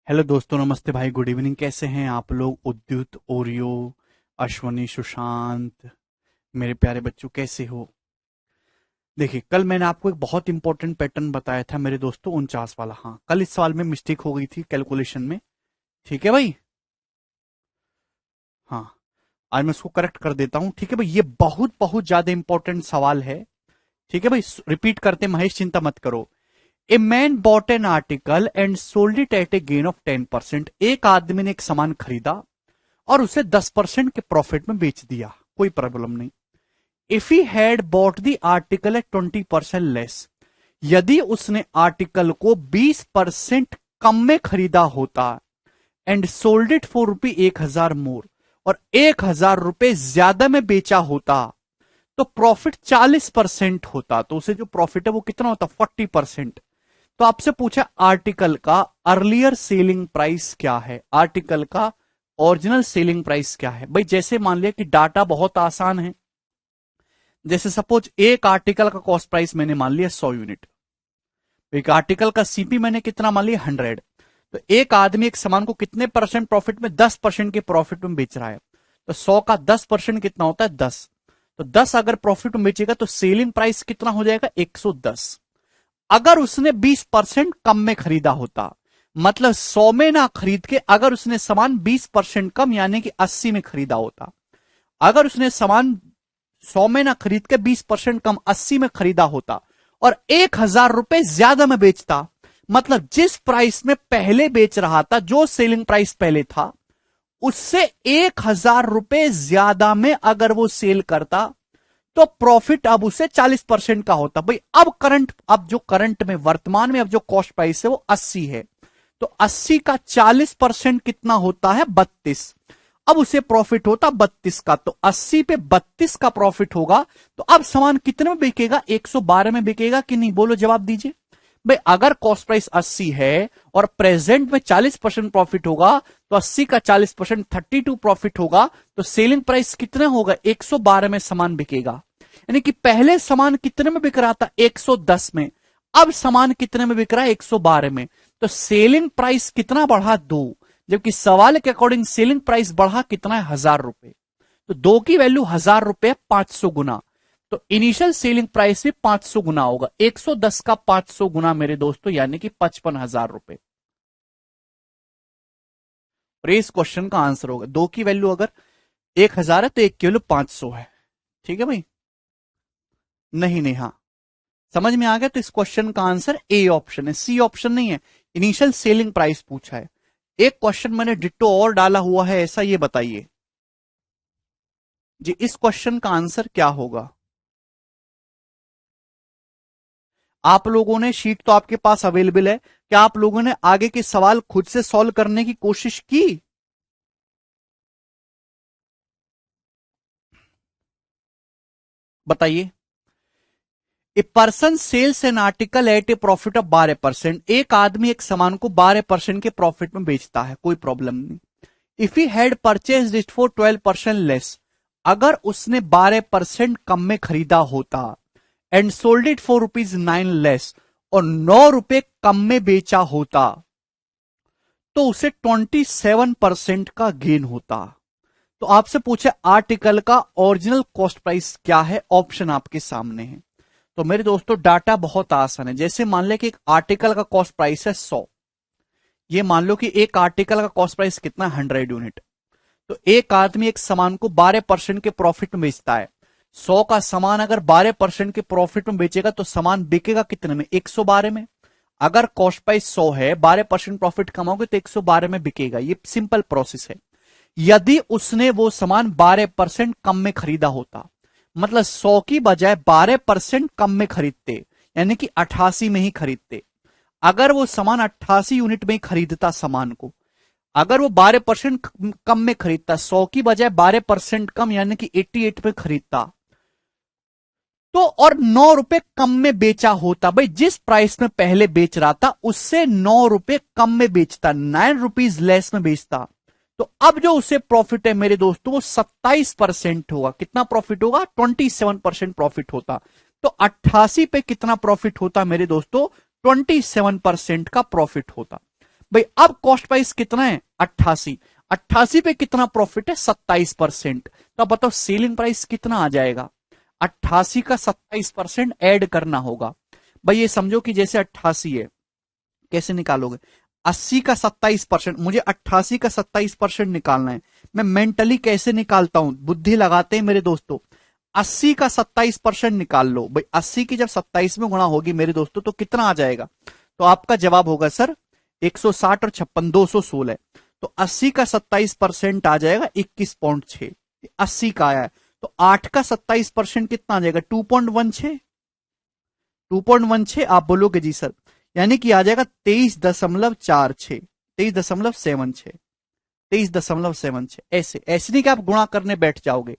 Hello दोस्तों, नमस्ते भाई, गुड इवनिंग। कैसे हैं आप लोग? उद्युत, ओरियो, अश्वनी, सुशांत, मेरे प्यारे बच्चों, कैसे हो? देखिए, कल मैंने आपको एक बहुत इंपॉर्टेंट पैटर्न बताया था मेरे दोस्तों, 49 वाला। हाँ, कल इस सवाल में मिस्टेक हो गई थी कैलकुलेशन में। ठीक है भाई। हाँ, आज मैं उसको करेक्ट कर देता हूं। ठीक है भाई, ये बहुत बहुत ज्यादा इंपॉर्टेंट सवाल है। ठीक है भाई, रिपीट करते महेश, चिंता मत करो। A man bot an article and sold it at A gain of 10%। एक आदमी ने एक सामान खरीदा और उसे 10% के प्रॉफिट में बेच दिया, कोई प्रॉब्लम नहीं। If he had bought the article at 20% less, यदि उसने आर्टिकल को 20% कम में खरीदा होता and sold it for rupee 1,000 more, और 1,000 रुपए ज्यादा में बेचा होता, तो प्रॉफिट 40% होता। तो उसे जो प्रॉफिट है वो कितना होता? 40%। तो आपसे पूछा आर्टिकल का अर्लियर सेलिंग प्राइस क्या है, आर्टिकल का ओरिजिनल सेलिंग प्राइस क्या है। भाई जैसे मान लिया कि डाटा बहुत आसान है। जैसे सपोज एक आर्टिकल का कॉस्ट प्राइस मैंने मान लिया 100 यूनिट, एक आर्टिकल का सीपी मैंने कितना मान लिया? 100। तो एक आदमी एक सामान को कितने परसेंट प्रॉफिट में? 10% के प्रॉफिट में बेच रहा है। तो 100 का 10% कितना होता है? 10। तो 10 अगर प्रॉफिट में बेचेगा तो सेलिंग प्राइस कितना हो जाएगा? 110। अगर उसने 20% कम में खरीदा होता, मतलब 100 में ना खरीद के अगर उसने सामान 20% कम यानी कि 80 में खरीदा होता, अगर उसने सामान 100 में ना खरीद के 20% कम 80 में खरीदा होता और 1,000 रुपए ज्यादा में बेचता, मतलब जिस प्राइस में पहले बेच रहा था, जो सेलिंग प्राइस पहले था, उससे 1,000 रुपए ज्यादा में अगर वो सेल करता, तो प्रॉफिट अब उसे 40% का होता। भाई अब जो करंट में वर्तमान में अब जो कॉस्ट प्राइस है वो 80 है, तो 80 का 40% कितना होता है? 32। अब उसे प्रॉफिट होता 32 का, तो 80 पे 32 का प्रॉफिट होगा। तो अब सामान कितने में बिकेगा? 112 में बिकेगा कि नहीं? बोलो, जवाब दीजिए। भाई अगर कॉस्ट प्राइस 80 है और प्रेजेंट में 40% प्रॉफिट होगा, तो 80 का 40% 32 प्रॉफिट होगा, तो सेलिंग प्राइस कितना होगा? 112 में सामान बिकेगा। यानी कि पहले सामान कितने में बिक रहा था? 110 में। अब सामान कितने में बिक रहा है? 112 में। तो सेलिंग प्राइस कितना बढ़ा? 2। जबकि सवाल के अकॉर्डिंग सेलिंग प्राइस बढ़ा कितना है? 1,000 रुपए। तो 2 की वैल्यू 1,000 रुपए, 500 गुना। तो इनिशियल सेलिंग प्राइस भी 500 गुना होगा। 110 का 500 गुना मेरे दोस्तों, यानी कि 55,000 रुपए। और इस क्वेश्चन का आंसर होगा, 2 की वैल्यू अगर 1,000 है तो 1 की वैल्यू 500 है। ठीक है भाई? नहीं नहीं, हाँ, समझ में आ गया। तो इस क्वेश्चन का आंसर ए ऑप्शन है, सी ऑप्शन नहीं है। इनिशियल सेलिंग प्राइस पूछा है। एक क्वेश्चन मैंने डिट्टो और डाला हुआ है ऐसा, ये बताइए जी, इस क्वेश्चन का आंसर क्या होगा? आप लोगों ने शीट तो आपके पास अवेलेबल है, क्या आप लोगों ने आगे के सवाल खुद से सॉल्व करने की कोशिश की? बताइए। A person sells an article at a profit of 12%। एक आदमी एक सामान को 12% के प्रॉफिट में बेचता है, कोई प्रॉब्लम नहीं। If he had purchase it for 12% less, अगर उसने 12% कम में खरीदा होता and sold it for ₹9 less, और 9 रुपए कम में बेचा होता, तो उसे 27% का गेन होता। तो आपसे पूछे आर्टिकल का ओरिजिनल कॉस्ट प्राइस क्या है, ऑप्शन आपके सामने है। तो मेरे दोस्तों डाटा बहुत आसान है। जैसे मान ले कि एक आर्टिकल का कॉस्ट प्राइस है 100, ये मान लो कि एक आर्टिकल का कॉस्ट प्राइस कितना? 100 यूनिट। तो एक आदमी एक सामान को 12% के प्रॉफिट में बेचता है। 100 का सामान अगर 12% के प्रॉफिट में बेचेगा तो सामान बिकेगा कितने में? 112 में। अगर कॉस्ट प्राइस 100 है, 12% प्रॉफिट कमाओगे तो 112 में बिकेगा। ये सिंपल प्रोसेस है। यदि उसने वो सामान 12% कम में खरीदा होता, मतलब 100 की बजाय 12% कम में खरीदते, यानी कि 88 में ही खरीदते। अगर वो सामान 88 यूनिट में ही खरीदता सामान को, अगर वो 12% कम में खरीदता, 100 की बजाय 12% कम यानी कि 88 में खरीदता, तो और 9 रुपए कम में बेचा होता। भाई जिस प्राइस में पहले बेच रहा था उससे 9 रुपए कम में बेचता, 9 रुपीज लेस में बेचता, तो अब जो उसे प्रॉफिट है मेरे दोस्तों वो 27% होगा। कितना प्रॉफिट होगा? 27% प्रॉफिट होता। तो 88 पे कितना प्रॉफिट होता मेरे दोस्तों? 27% का प्रॉफिट होता। भाई अब कॉस्ट प्राइस कितना है 88, 88 पे कितना प्रॉफिट है 27%। तो अब बताओ सेलिंग प्राइस कितना आ जाएगा, 88 का 27% ऐड करना होगा। भाई ये समझो कि जैसे 88 है, कैसे निकालोगे, 80 का 27%, मुझे 88 का 27% निकालना है। मैं मेंटली कैसे निकालता हूं, बुद्धि लगाते हैं मेरे दोस्तों। 80 का 27% निकाल लो भाई, 80 की जब 27 में गुणा होगी मेरे दोस्तों तो कितना आ जाएगा, तो आपका जवाब होगा सर 160 और 56 216। तो 80 का 27% आ जाएगा 21.6, 80 का आया है। तो 8 का 27% कितना आ जाएगा 2.16, 2.16 आप बोलोगे जी सर, यानी कि आ जाएगा 23.46, 23.76, 23.76। ऐसे ऐसे नहीं कि आप गुणा करने बैठ जाओगे,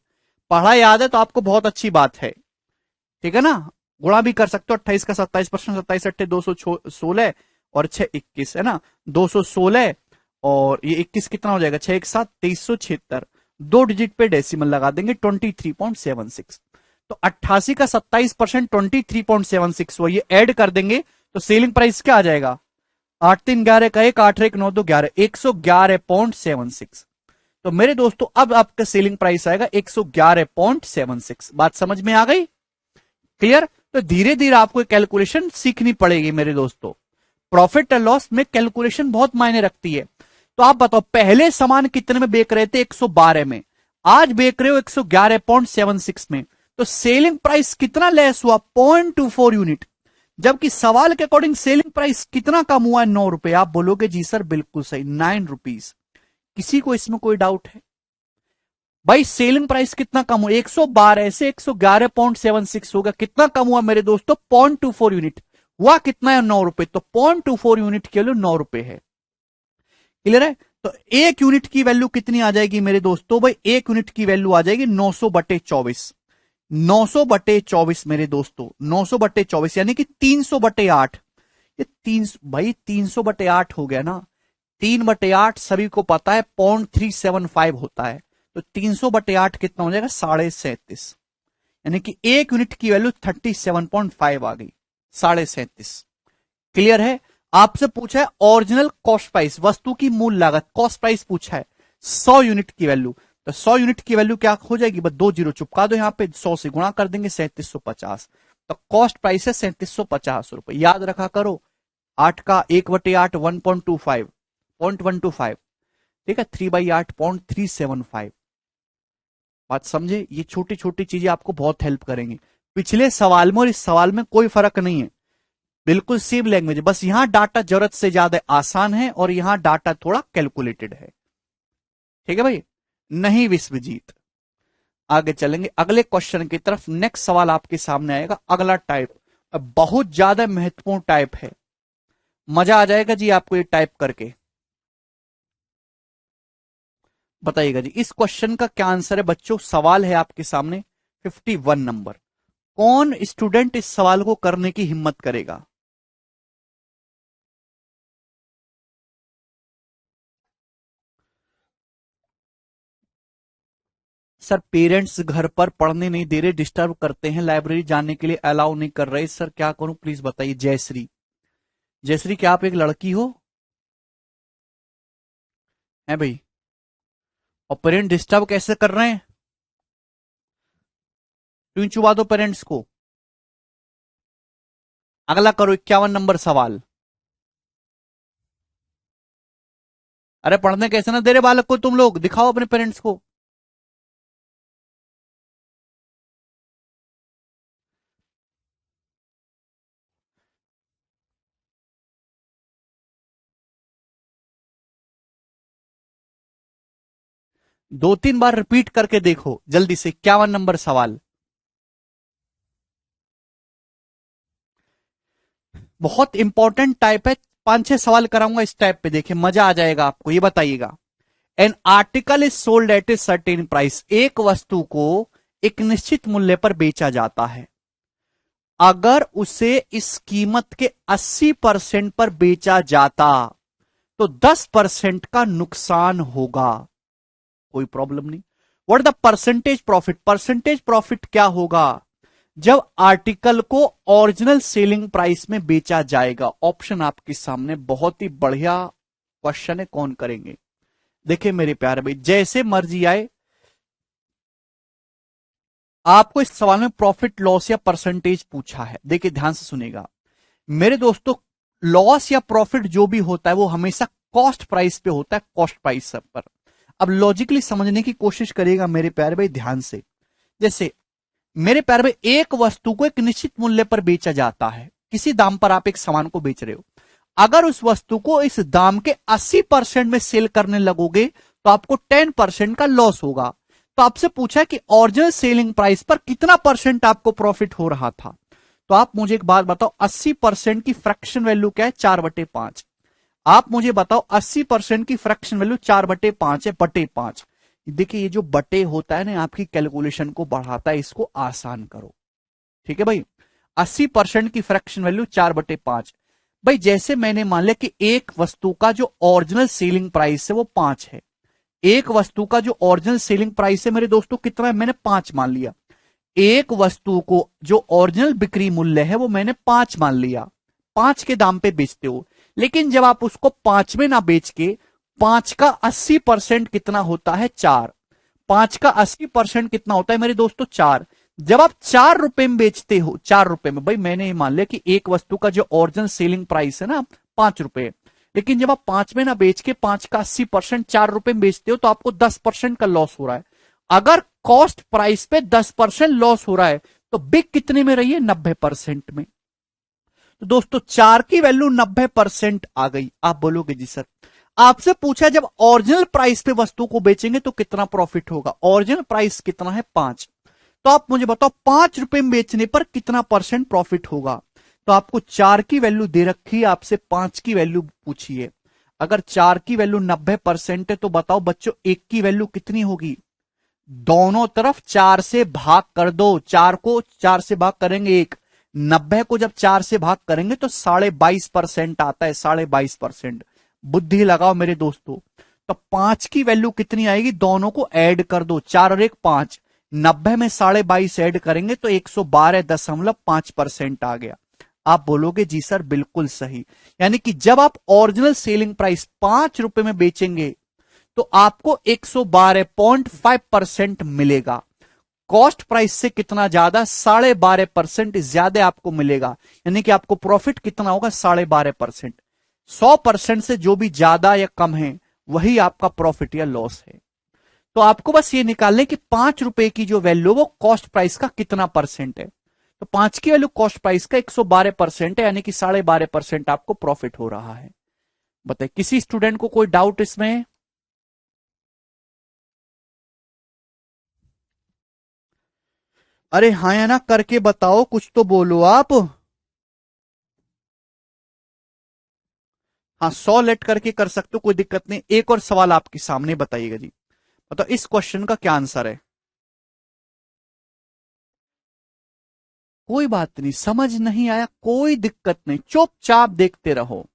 पढ़ा याद है तो आपको बहुत अच्छी बात है, ठीक है ना। गुणा भी कर सकते हो, 28 का 27%, 27 अट्ठे 216 और 6 21 है ना, 216 और ये 21 कितना हो जाएगा 6 1 7 2376, 2 डिजिट पे डेसिमल लगा देंगे 23.76। तो 88 का 27% 23.76 वो ये ऐड कर देंगे तो सेलिंग प्राइस क्या आ जाएगा, 8 3 11 का 1 8 1 9 2 11, 111.76। तो मेरे दोस्तों अब आपका सेलिंग प्राइस आएगा 111.76। बात समझ में आ गई, क्लियर। तो धीरे धीरे आपको कैलकुलेशन सीखनी पड़ेगी मेरे दोस्तों, प्रॉफिट एंड लॉस में कैलकुलेशन बहुत मायने रखती है। तो आप बताओ पहले सामान कितने में बेच रहे थे 112 में, आज बेच रहे हो 111.76 में, तो सेलिंग प्राइस कितना लेस हुआ 0.24 यूनिट, जबकि सवाल के अकॉर्डिंग सेलिंग प्राइस कितना कम हुआ है 9 रुपए। आप बोलोगे जी सर बिल्कुल सही 9 रुपीज। किसी को इसमें कोई डाउट है, भाई सेलिंग प्राइस कितना कम हुआ 112 से 111.76 होगा, कितना कम हुआ मेरे दोस्तों 0.24 यूनिट, हुआ कितना है 9 रुपए, तो 0.24 यूनिट के लिए 9 रुपए है, क्लियर है। तो एक यूनिट की वैल्यू कितनी आ जाएगी मेरे दोस्तों, भाई एक यूनिट की वैल्यू आ जाएगी 900/24, 900/24 मेरे दोस्तों, 900/24 यानी कि 300/8। ये 300 भाई 300/8 हो गया ना, 3/8 सभी को पता है 0.375 होता है, तो 300/8 कितना हो जाएगा 37.5, यानी कि एक यूनिट की वैल्यू 37.5 आ गई, 37.5, क्लियर है। आपसे पूछा है ओरिजिनल कॉस्ट प्राइस, वस्तु की मूल लागत कॉस्ट प्राइस पूछा है 100 यूनिट की वैल्यू, तो 100 यूनिट की वैल्यू क्या हो जाएगी, बस 2 जीरो चिपका दो यहां पे, 100 से गुणा कर देंगे 3750, तो कॉस्ट प्राइस है 3750 रुपए, याद रखा करो। 8 का 1/8 1.25, ठीक है, 3/8 0.375। बात समझे, ये छोटी छोटी चीजें आपको बहुत हेल्प करेंगी। पिछले सवाल में और इस सवाल में कोई फर्क नहीं है, बिल्कुल सेम लैंग्वेज, बस यहां डाटा जरूरत से ज्यादा आसान है और यहां डाटा थोड़ा कैलकुलेटेड है, ठीक है भाई, नहीं विश्वजीत। आगे चलेंगे अगले क्वेश्चन की तरफ, नेक्स्ट सवाल आपके सामने आएगा, अगला टाइप बहुत ज्यादा महत्वपूर्ण टाइप है, मजा आ जाएगा जी आपको ये टाइप करके। बताइएगा जी इस क्वेश्चन का क्या आंसर है बच्चों, सवाल है आपके सामने 51 नंबर, कौन स्टूडेंट इस सवाल को करने की हिम्मत करेगा। सर पेरेंट्स घर पर पढ़ने नहीं दे रहे, डिस्टर्ब करते हैं, लाइब्रेरी जाने के लिए अलाउ नहीं कर रहे, सर क्या करूं प्लीज बताइए। जयश्री, जयश्री क्या आप एक लड़की हो, है भाई, और पेरेंट डिस्टर्ब कैसे कर रहे हैं, क्यों चुबा दो पेरेंट्स को। अगला करो 51 नंबर सवाल। अरे पढ़ने कैसे ना दे रहे बालक को तुम लोग, दिखाओ अपने पेरेंट्स को। दो तीन बार रिपीट करके देखो जल्दी से, 51 नंबर सवाल। बहुत इंपॉर्टेंट टाइप है, 5 6 सवाल कराऊंगा इस टाइप पे, देखिए मजा आ जाएगा आपको। ये बताइएगा, an article is sold at a certain price, एक वस्तु को एक निश्चित मूल्य पर बेचा जाता है, अगर उसे इस कीमत के 80% पर बेचा जाता तो 10% का नुकसान होगा, कोई प्रॉब्लम नहीं। What the percentage profit, percentage profit क्या होगा जब आर्टिकल को ओरिजिनल सेलिंग प्राइस में बेचा जाएगा। ऑप्शन आपके सामने बहुत ही बढ़िया क्वेश्चन है कौन करेंगे। देखिए मेरे प्यारे भाई, जैसे मर्जी आए, आपको इस सवाल में प्रॉफिट लॉस या परसेंटेज पूछा है। देखिए ध्यान से सुनेगा मेरे दोस्तों, लॉस या प्रॉफिट जो भी होता है वो हमेशा कॉस्ट प्राइस पे होता है, कॉस्ट प्राइस पर। अब लॉजिकली समझने की कोशिश करिएगा मेरे प्यारे भाई ध्यान से। जैसे मेरे प्यारे भाई, एक वस्तु को एक निश्चित मूल्य पर बेचा जाता है, किसी दाम पर आप एक सामान को बेच रहे हो। अगर उस वस्तु को इस दाम के 80% में सेल करने लगोगे तो आपको 10% का लॉस होगा। तो आपसे पूछा है कि ओरिजिनल सेलिंग प्राइस पर कितना परसेंट आपको प्रॉफिट हो रहा था। तो आप मुझे एक बात बताओ, 80% की फ्रैक्शन वैल्यू क्या है? 4/5। आप मुझे बताओ 80% की फ्रैक्शन वैल्यू 4/5 है, बटे 5। देखिए ये जो बटे होता है ना, आपकी कैलकुलेशन को बढ़ाता है, इसको आसान करो। ठीक है भाई, 80% की फ्रैक्शन वैल्यू 4/5। भाई जैसे मैंने मान लिया कि एक वस्तु का जो ओरिजिनल सेलिंग प्राइस है वो 5 है। एक वस्तु का जो ओरिजिनल सेलिंग प्राइस है मेरे दोस्तों कितना है? मैंने 5 मान लिया। एक वस्तु को जो ओरिजिनल बिक्री मूल्य है वो मैंने 5 मान लिया, 5 के दाम पे बेचते हो। लेकिन जब आप उसको 5 में ना बेच के 5 का 80% कितना होता है? 4। 5 का 80% कितना होता है मेरे दोस्तों? 4। जब आप 4 रुपए में बेचते हो, 4 रुपए में, भाई मैंने ये मान लिया कि एक वस्तु का जो ओरिजिनल सेलिंग प्राइस है ना 5 रुपए, लेकिन जब आप 5 में ना बेच के 5 का 80% 4 रुपए में बेचते हो तो आपको 10% का लॉस हो रहा है। अगर कॉस्ट प्राइस पे 10% लॉस हो रहा है तो बिक कितने में रही है? 90% में। तो दोस्तों 4 की वैल्यू 90% आ गई। आप बोलोगे जी सर, आपसे पूछा जब ओरिजिनल प्राइस पे वस्तु को बेचेंगे तो कितना प्रॉफिट होगा। ओरिजिनल प्राइस कितना है? 5। तो आप मुझे बताओ 5 रुपए में बेचने पर कितना परसेंट प्रॉफिट होगा। तो आपको 4 की वैल्यू दे रखी है, आपसे 5 की वैल्यू पूछी है। अगर 4 की वैल्यू 90% है तो बताओ बच्चों 1 की वैल्यू कितनी होगी? दोनों तरफ 4 से भाग कर दो। 4 को 4 से भाग करेंगे 1, 90 को जब 4 से भाग करेंगे तो 22.5% आता है, 22.5%। बुद्धि लगाओ मेरे दोस्तों। तो 5 की वैल्यू कितनी आएगी? दोनों को ऐड कर दो, 4 और 1 5। 90 में 22.5 ऐड करेंगे तो 112.5% आ गया। आप बोलोगे जी सर बिल्कुल सही। यानी कि जब आप ओरिजिनल सेलिंग प्राइस 5 रुपए में बेचेंगे तो आपको 112.5% मिलेगा। कॉस्ट प्राइस से कितना ज्यादा? 12.5% ज्यादा आपको मिलेगा। यानी कि आपको प्रॉफिट कितना होगा? 12.5%। 100% से जो भी ज्यादा या कम है वही आपका प्रॉफिट या लॉस है। तो आपको बस ये निकालने कि 5 रुपए की जो वैल्यू वो कॉस्ट प्राइस का कितना परसेंट है। तो 5 की वैल्यू कॉस्ट प्राइस का 112% है, यानी कि 12.5% आपको प्रॉफिट हो रहा है। बताइए किसी स्टूडेंट को कोई डाउट इसमें? अरे हाँ या ना करके बताओ, कुछ तो बोलो आप। हाँ 100 लेट करके कर सकते हो, कोई दिक्कत नहीं। एक और सवाल आपके सामने, बताइएगा जी। बताओ इस क्वेश्चन का क्या आंसर है। कोई बात नहीं, समझ नहीं आया कोई दिक्कत नहीं, चुपचाप देखते रहो।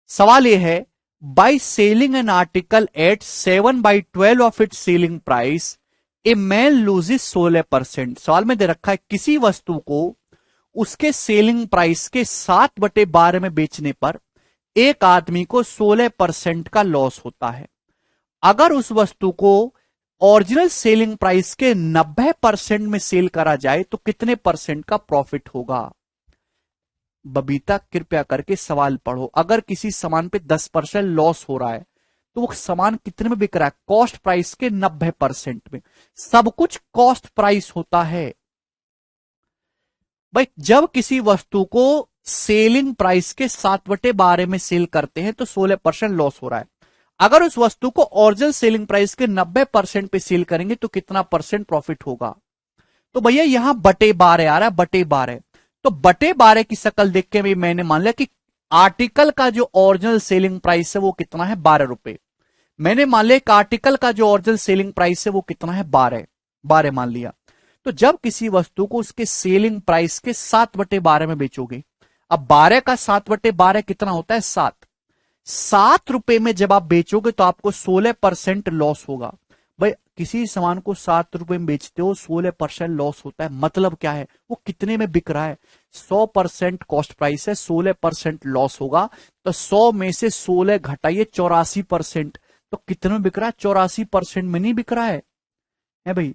सवाल यह है, by selling an article at 7/12 of its selling price a man loses 16%। सवाल में दे रखा है किसी वस्तु को उसके सेलिंग प्राइस के 7/12 में बेचने पर एक आदमी को 16% का लॉस होता है। अगर उस वस्तु को ओरिजिनल सेलिंग प्राइस के 90% में सेल करा जाए तो कितने परसेंट का प्रॉफिट होगा। बबीता कृपया करके सवाल पढ़ो। अगर किसी सामान पे 10% लॉस हो रहा है तो वो सामान कितने में बिक रहा है? कॉस्ट प्राइस के 90% में। सब कुछ कॉस्ट प्राइस होता है भाई। जब किसी वस्तु को सेलिंग प्राइस के 7/12 में सेल करते हैं तो 16% लॉस हो रहा है। अगर उस वस्तु को ओरिजिनल सेलिंग प्राइस के 90% पे सेल करेंगे तो कितना परसेंट प्रॉफिट होगा। तो भैया यहां बटे 12 आ रहा है, बटे 12। तो बटे 12 की शक्ल देख के भी मैंने मान लिया कि आर्टिकल का जो ओरिजिनल सेलिंग प्राइस है वो कितना है? 12 रुपए। मैंने मान लिया कि आर्टिकल का जो ओरिजिनल सेलिंग प्राइस है वो कितना है? 12 मान लिया। तो जब किसी वस्तु को उसके सेलिंग प्राइस के 7/12 में बेचोगे, अब 12 का 7/12 कितना होता है? 7। 7 रुपए में जब आप बेचोगे तो आपको 16% लॉस होगा। भाई किसी सामान को 7 रुपए में बेचते हो, 16% लॉस होता है, मतलब क्या है? वो कितने में बिक रहा है? 100% कॉस्ट प्राइस है, 16% लॉस होगा। तो 100 में से 16 घटाइए 84%, तो कितने में बिक रहा है? 84% में नहीं बिक रहा है भाई?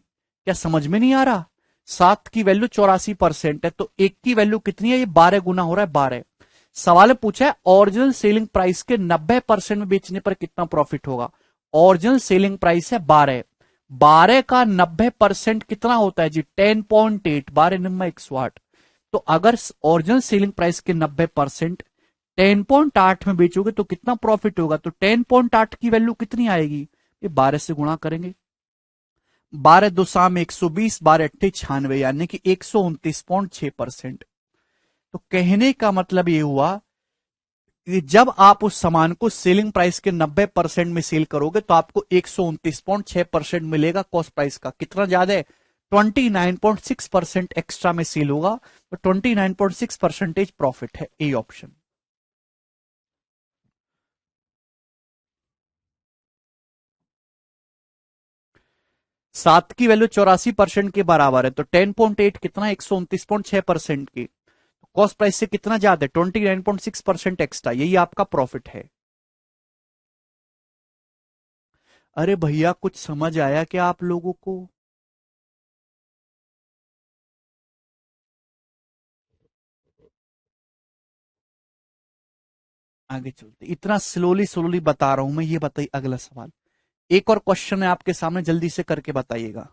क्या समझ में नहीं आ रहा? 7 की वैल्यू 84% है, तो 1 की वैल्यू कितनी है? ये 12 गुना हो रहा है, 12। सवाल पूछा है ओरिजिनल सेलिंग प्राइस के 90% में बेचने पर कितना प्रॉफिट होगा। ओरिजिनल सेलिंग प्राइस है 12, 12 का 90% कितना होता है जी? 10.8, 12 नंबर 108। तो अगर ओरिजिनल सेलिंग प्राइस के 90% 10.8 में बेचोगे तो कितना प्रॉफिट होगा? तो 10.8 की वैल्यू कितनी आएगी? ये 12 से गुणा करेंगे। 12 दो साम 120, 12 अट्ठे 96, यानी कि 129.6%। तो कहने का मतलब ये हुआ कि जब आप उस सामान को सेलिंग प्राइस के 90% में सेल करोगे तो आपको 129.6% मिलेगा कॉस्ट प्राइस का। कितना ज्यादा है? 29.6% एक्स्ट्रा में सेल होगा, तो 29.6% प्रॉफिट है। A option. 7 की वैल्यू 84% के बराबर है, तो 10.8 कितना? 129.6% की। कॉस्ट प्राइस से कितना ज्यादा है? 29.6% एक्स्ट्रा, यही आपका प्रॉफिट है। अरे भैया कुछ समझ आया क्या आप लोगों को? आगे चलते, इतना स्लोली स्लोली बता रहा हूं मैं, ये बताइए अगला सवाल। एक और क्वेश्चन है आपके सामने, जल्दी से करके बताइएगा।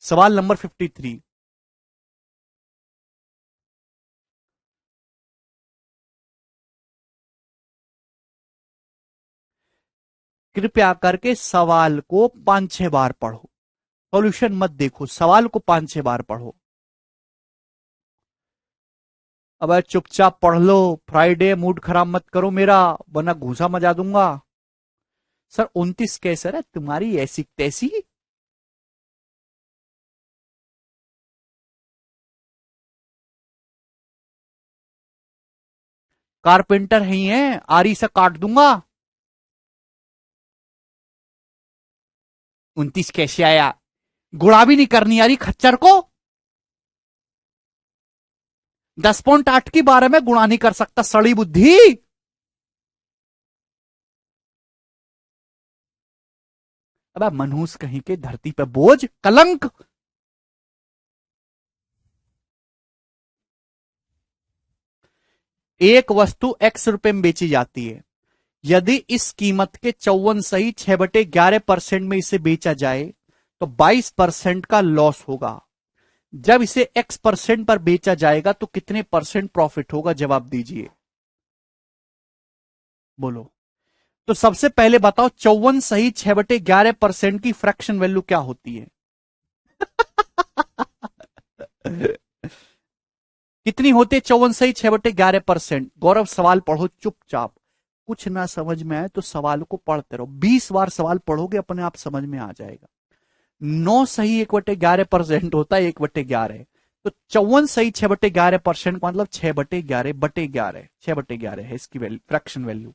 सवाल नंबर 53। कृपया करके सवाल को 5-6 बार पढ़ो, सॉल्यूशन मत देखो, सवाल को 5-6 बार पढ़ो। अब चुपचाप पढ़ लो, फ्राइडे मूड खराब मत करो मेरा, वरना घूसा मजा दूंगा। सर 29 कैसे है तुम्हारी ऐसी तैसी? कारपेंटर ही है, आरी से काट दूंगा। 29 कैसे आया? गुणा भी नहीं करनी आ रही खच्चर को। 10.8 की बारे में गुणा नहीं कर सकता, सड़ी बुद्धि। अब मनहूस कहीं के, धरती पे बोझ, कलंक। एक वस्तु एक्स रुपए में बेची जाती है। यदि इस कीमत के 54 सही 6/11% में इसे बेचा जाए तो 22% का लॉस होगा। जब इसे एक्स परसेंट पर बेचा जाएगा तो कितने परसेंट प्रॉफिट होगा? जवाब दीजिए, बोलो। तो सबसे पहले बताओ 54 सही 6/11% की फ्रैक्शन वैल्यू क्या होती है? कितनी होती है 54 सही 6/11%? गौरव सवाल पढ़ो चुपचाप, कुछ ना समझ में आए तो सवाल को पढ़ते रहो, 20 बार सवाल पढ़ोगे अपने आप समझ में आ जाएगा। 9 सही 1/11% होता है, 1/11। तो 54 सही 6/11% का मतलब 6/11/11, 6/11 है इसकी वैल्यू, फ्रैक्शन वैल्यू।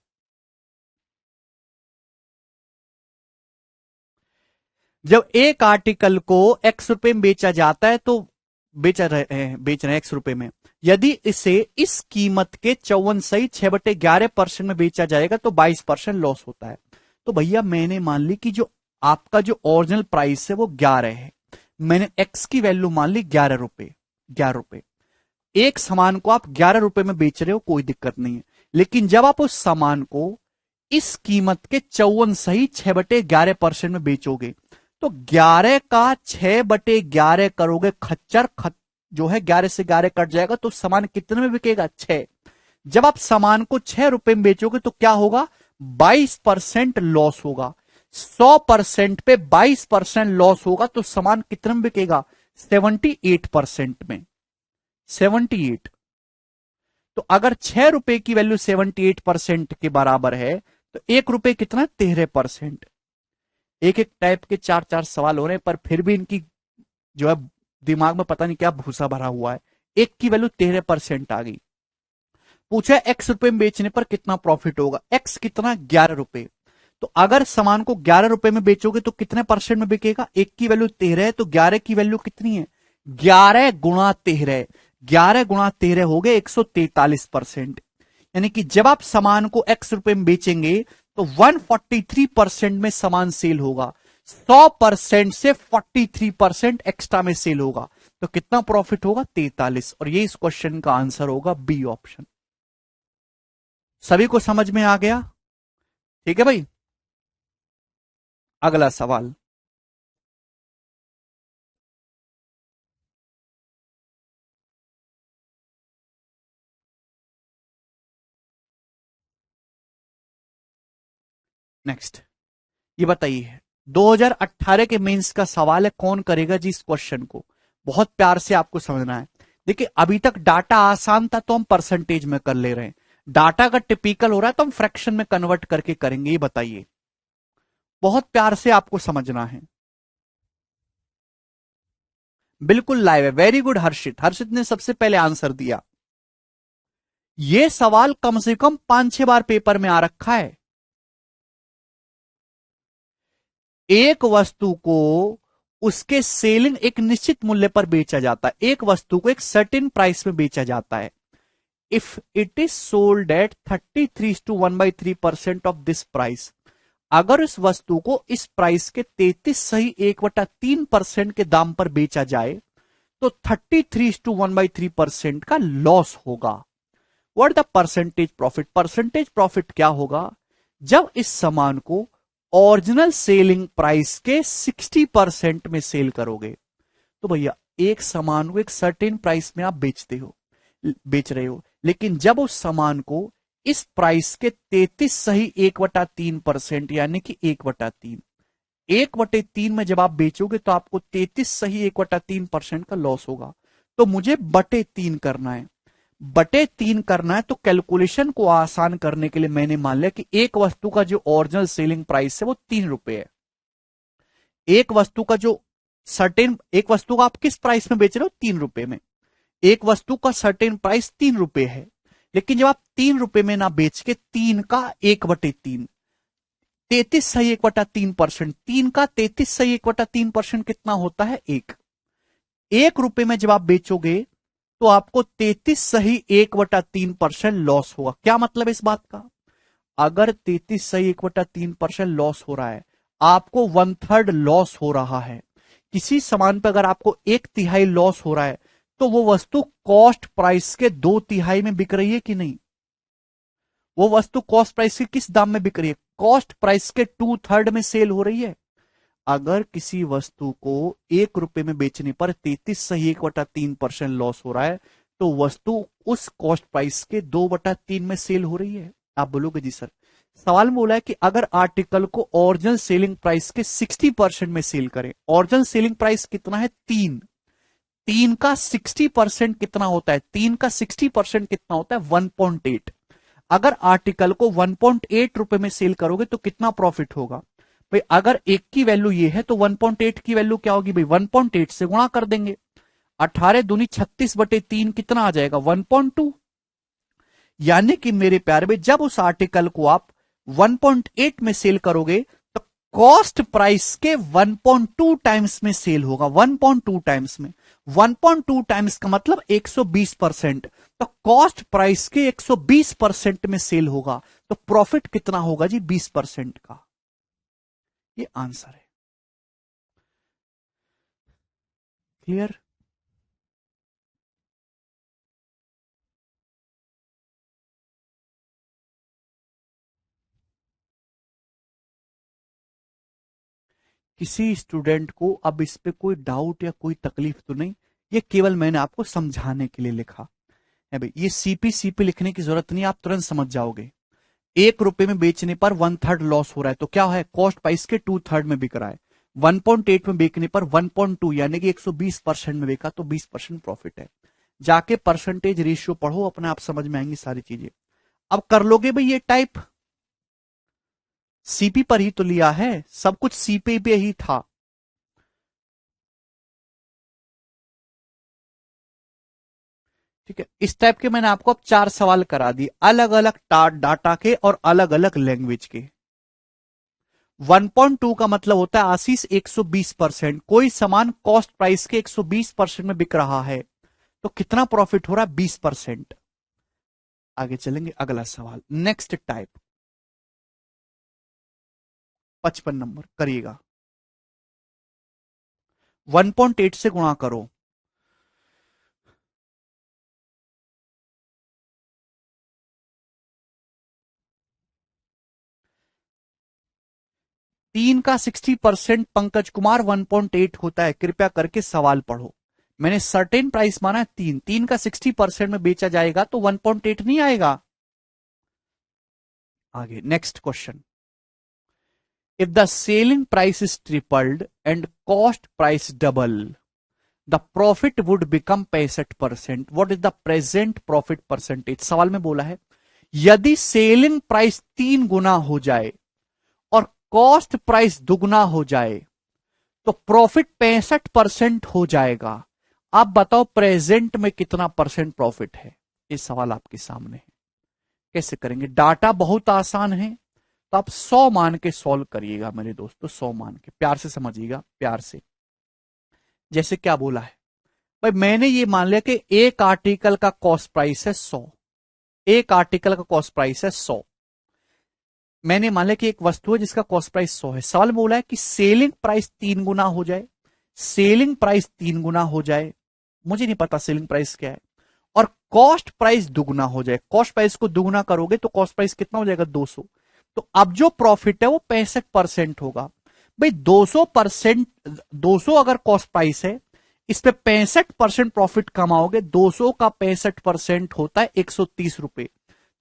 जब एक आर्टिकल को एक्स रुपए में बेचा जाता है तो बेच रहे हैं एक्स रुपए में, यदि इसे इस कीमत के 54 सही 6/11% में बेचा जाएगा तो 22% लॉस होता है। तो भैया मैंने मान ली कि जो आपका जो ओरिजिनल प्राइस है वो 11 है, मैंने एक्स की वैल्यू मान ली 11 रुपए, 11 रुपए। एक सामान को आप 11 रुपए में बेच रहे हो, कोई दिक्कत नहीं है। लेकिन जब आप उस सामान को इस कीमत के 54 सही 6/11% में बेचोगे तो 11 का 6/11 करोगे, खच्चर जो है 11 से 11 कट जाएगा तो सामान कितने में बिकेगा? 6। जब आप सामान को 6 रुपए में बेचोगे तो क्या होगा? 22% लॉस होगा। 100% पे 22% लॉस होगा तो सामान कितने में बिकेगा? 78% में, 78। तो अगर 6 रुपए की वैल्यू 78% के बराबर है तो 1 रुपए कितना? 13%। एक एक टाइप के 4-4 सवाल हो रहे हैं, पर फिर भी इनकी जो है दिमाग में पता नहीं क्या भूसा भरा हुआ है। एक की वैल्यू 13% आ गई। पूछा एक्स रुपए में बेचने पर कितना प्रॉफिट होगा? एक्स कितना? 11 रुपए। तो अगर सामान को 11 रुपए में बेचोगे तो कितने परसेंट में बिकेगा? एक की वैल्यू 13 है तो 11 की वैल्यू कितनी है? 11 गुणा 13, 11 गुणा 13 हो गए 143%। यानी कि जब आप सामान को x रुपए में बेचेंगे तो 143% में सामान सेल होगा, 100% से 43% एक्स्ट्रा में सेल होगा, तो कितना प्रॉफिट होगा? 43। और ये इस क्वेश्चन का आंसर होगा बी ऑप्शन। सभी को समझ में आ गया? ठीक है भाई, अगला सवाल। नेक्स्ट, ये बताइए 2018 के मेंस का सवाल है, कौन करेगा जी इस क्वेश्चन को? बहुत प्यार से आपको समझना है। देखिए अभी तक डाटा आसान था तो हम परसेंटेज में कर ले रहे हैं, डाटा अगर टिपिकल हो रहा है तो हम फ्रैक्शन में कन्वर्ट करके करेंगे। ये बताइए, बहुत प्यार से आपको समझना है। बिल्कुल लाइव है, वेरी गुड हर्षित, हर्षित ने सबसे पहले आंसर दिया। यह सवाल कम से कम 5-6 बार पेपर में आ रखा है। एक वस्तु को उसके सेलिंग एक निश्चित मूल्य पर बेचा जाता है, एक वस्तु को एक सर्टेन प्राइस में बेचा जाता है। If it is sold at 33:1/3% of this price, अगर इस वस्तु को इस प्राइस के 33 1/3% के दाम पर बेचा जाए तो 33:1/3% का लॉस होगा। What the percentage profit? Percentage profit क्या होगा? जब इस सामान को ओरिजिनल सेलिंग प्राइस के 60% में सेल करोगे, तो भैया एक सामान को एक सर्टेन प्राइस में आप बेच रहे हो, लेकिन जब उस सामान को इस प्राइस के 33 1/3% यानी कि 1/3, 1/3 में जब आप बेचोगे तो आपको 33 1/3% का लॉस होगा। तो मुझे बटे 3 करना है, बटे 3 करना है, तो कैलकुलेशन को आसान करने के लिए मैंने मान लिया कि एक वस्तु का जो ओरिजिनल सेलिंग प्राइस है वो 3 रुपए है। एक वस्तु का जो सर्टेन, एक वस्तु का आप किस प्राइस में बेच रहे हो? 3 रुपए में। एक वस्तु का सर्टेन प्राइस 3 रुपए है, लेकिन जब आप 3 रुपए में ना बेच के 3 का 1/3, 33 1/3%, 3 का 33 1/3% कितना होता है? 1 रुपए में जब आप बेचोगे तो आपको 33 1/3% लॉस होगा। क्या मतलब है इस बात का? अगर 33 1/3% लॉस हो रहा है, आपको 1/3 लॉस हो रहा है, किसी सामान पर अगर आपको 1/3 लॉस हो रहा है, तो वो वस्तु कॉस्ट प्राइस के 2/3 में बिक रही है कि नहीं? वो वस्तु कॉस्ट प्राइस के किस दाम में बिक रही है? कॉस्ट प्राइस के 2/3 में सेल हो रही है। अगर किसी वस्तु को 1 रुपए में बेचने पर 33 1/3% लॉस हो रहा है, तो वस्तु उस कॉस्ट प्राइस के 2/3 में सेल हो रही है। आप बोलोगे जी सर, सवाल में बोला है कि अगर आर्टिकल को ओरिजिनल सेलिंग प्राइस के 60% में सेल करें, ओरिजिनल सेलिंग प्राइस कितना है? 3, 3 का 60% कितना होता है? 3 का 60% कितना होता है? 1.8। अगर आर्टिकल को 1.8 रुपए में सेल करोगे तो कितना प्रॉफिट होगा? भाई अगर एक की वैल्यू ये है तो 1.8 की वैल्यू क्या होगी? भाई 1.8 से गुणा कर देंगे, 18 दूनी 36/3 कितना आ जाएगा? 1.2। यानी कि मेरे प्यारे भाई जब उस आर्टिकल को आप 1.8 में सेल करोगे तो कॉस्ट प्राइस के 1.2 टाइम्स में सेल होगा, 1.2 टाइम्स में। 1.2 टाइम्स का मतलब 120%, तो कॉस्ट प्राइस के 120% में सेल होगा, तो प्रॉफिट कितना होगा जी? 20% का। ये आंसर है। क्लियर? किसी स्टूडेंट को अब इस पे कोई डाउट या कोई तकलीफ तो नहीं, ये केवल मैंने आपको समझाने के लिए लिखा है भाई। ये सीपी सीपी लिखने की जरूरत नहीं, आप तुरंत समझ जाओगे। 1 रुपए में बेचने पर 1/3 लॉस हो रहा है, तो क्या है? कॉस्ट प्राइस के 2/3 में बिक रहा है। 1.8 में बेचने पर 1.2 यानी कि 120% में बेचा तो 20% प्रॉफिट है। जाके परसेंटेज रेशियो पढ़ो, अपने आप समझ में आएंगी सारी चीजें। अब कर लोगे भाई ये टाइप? सीपी पर ही तो लिया है, सब कुछ सीपी पे ही था। ठीक है, इस टाइप के मैंने आपको अब 4 सवाल करा दिए, अलग अलग डाटा के और अलग अलग लैंग्वेज के। 1.2 का मतलब होता है आशीष 120%। कोई सामान कॉस्ट प्राइस के 120% में बिक रहा है तो कितना प्रॉफिट हो रहा है? 20%। आगे चलेंगे, अगला सवाल, नेक्स्ट टाइप, 55 नंबर करिएगा। 1.8 से गुणा करो। तीन का 60% पंकज कुमार 1.8 होता है। कृपया करके सवाल पढ़ो। मैंने सर्टेन प्राइस माना है तीन, तीन का 60% में बेचा जाएगा तो 1.8 नहीं आएगा। आगे next question, if the selling price is tripled and cost price double, the profit would become 65%। What is the present profit percentage? सवाल में बोला है यदि सेलिंग प्राइस 3 गुना हो जाए और कॉस्ट प्राइस दुगना हो जाए तो प्रॉफिट 65% हो जाएगा। आप बताओ प्रेजेंट में कितना परसेंट प्रॉफिट है? ये सवाल आपके सामने है। कैसे करेंगे? डाटा बहुत आसान है, तो आप 100 मान के सॉल्व करिएगा मेरे दोस्तों, 100 मान के। प्यार से समझिएगा, प्यार से। जैसे क्या बोला है भाई, मैंने ये मान लिया कि एक आर्टिकल का कॉस्ट प्राइस है 100, एक आर्टिकल का कॉस्ट प्राइस है 100। मैंने मान लिया कि एक वस्तु है जिसका कॉस्ट प्राइस 100 है। सवाल में बोला है कि सेलिंग प्राइस 3 गुना हो जाए, सेलिंग प्राइस 3 गुना हो जाए, मुझे नहीं पता सेलिंग प्राइस क्या है, और कॉस्ट प्राइस दुगुना हो जाए। कॉस्ट प्राइस को दुगुना करोगे तो कॉस्ट प्राइस कितना हो जाएगा? 200। तो अब जो प्रॉफिट है वो 65% होगा। भाई 200%, 200 अगर कॉस्ट प्राइस है, इस पे 65% प्रॉफिट कमाओगे। 200 का 65% होता है 130 रुपए।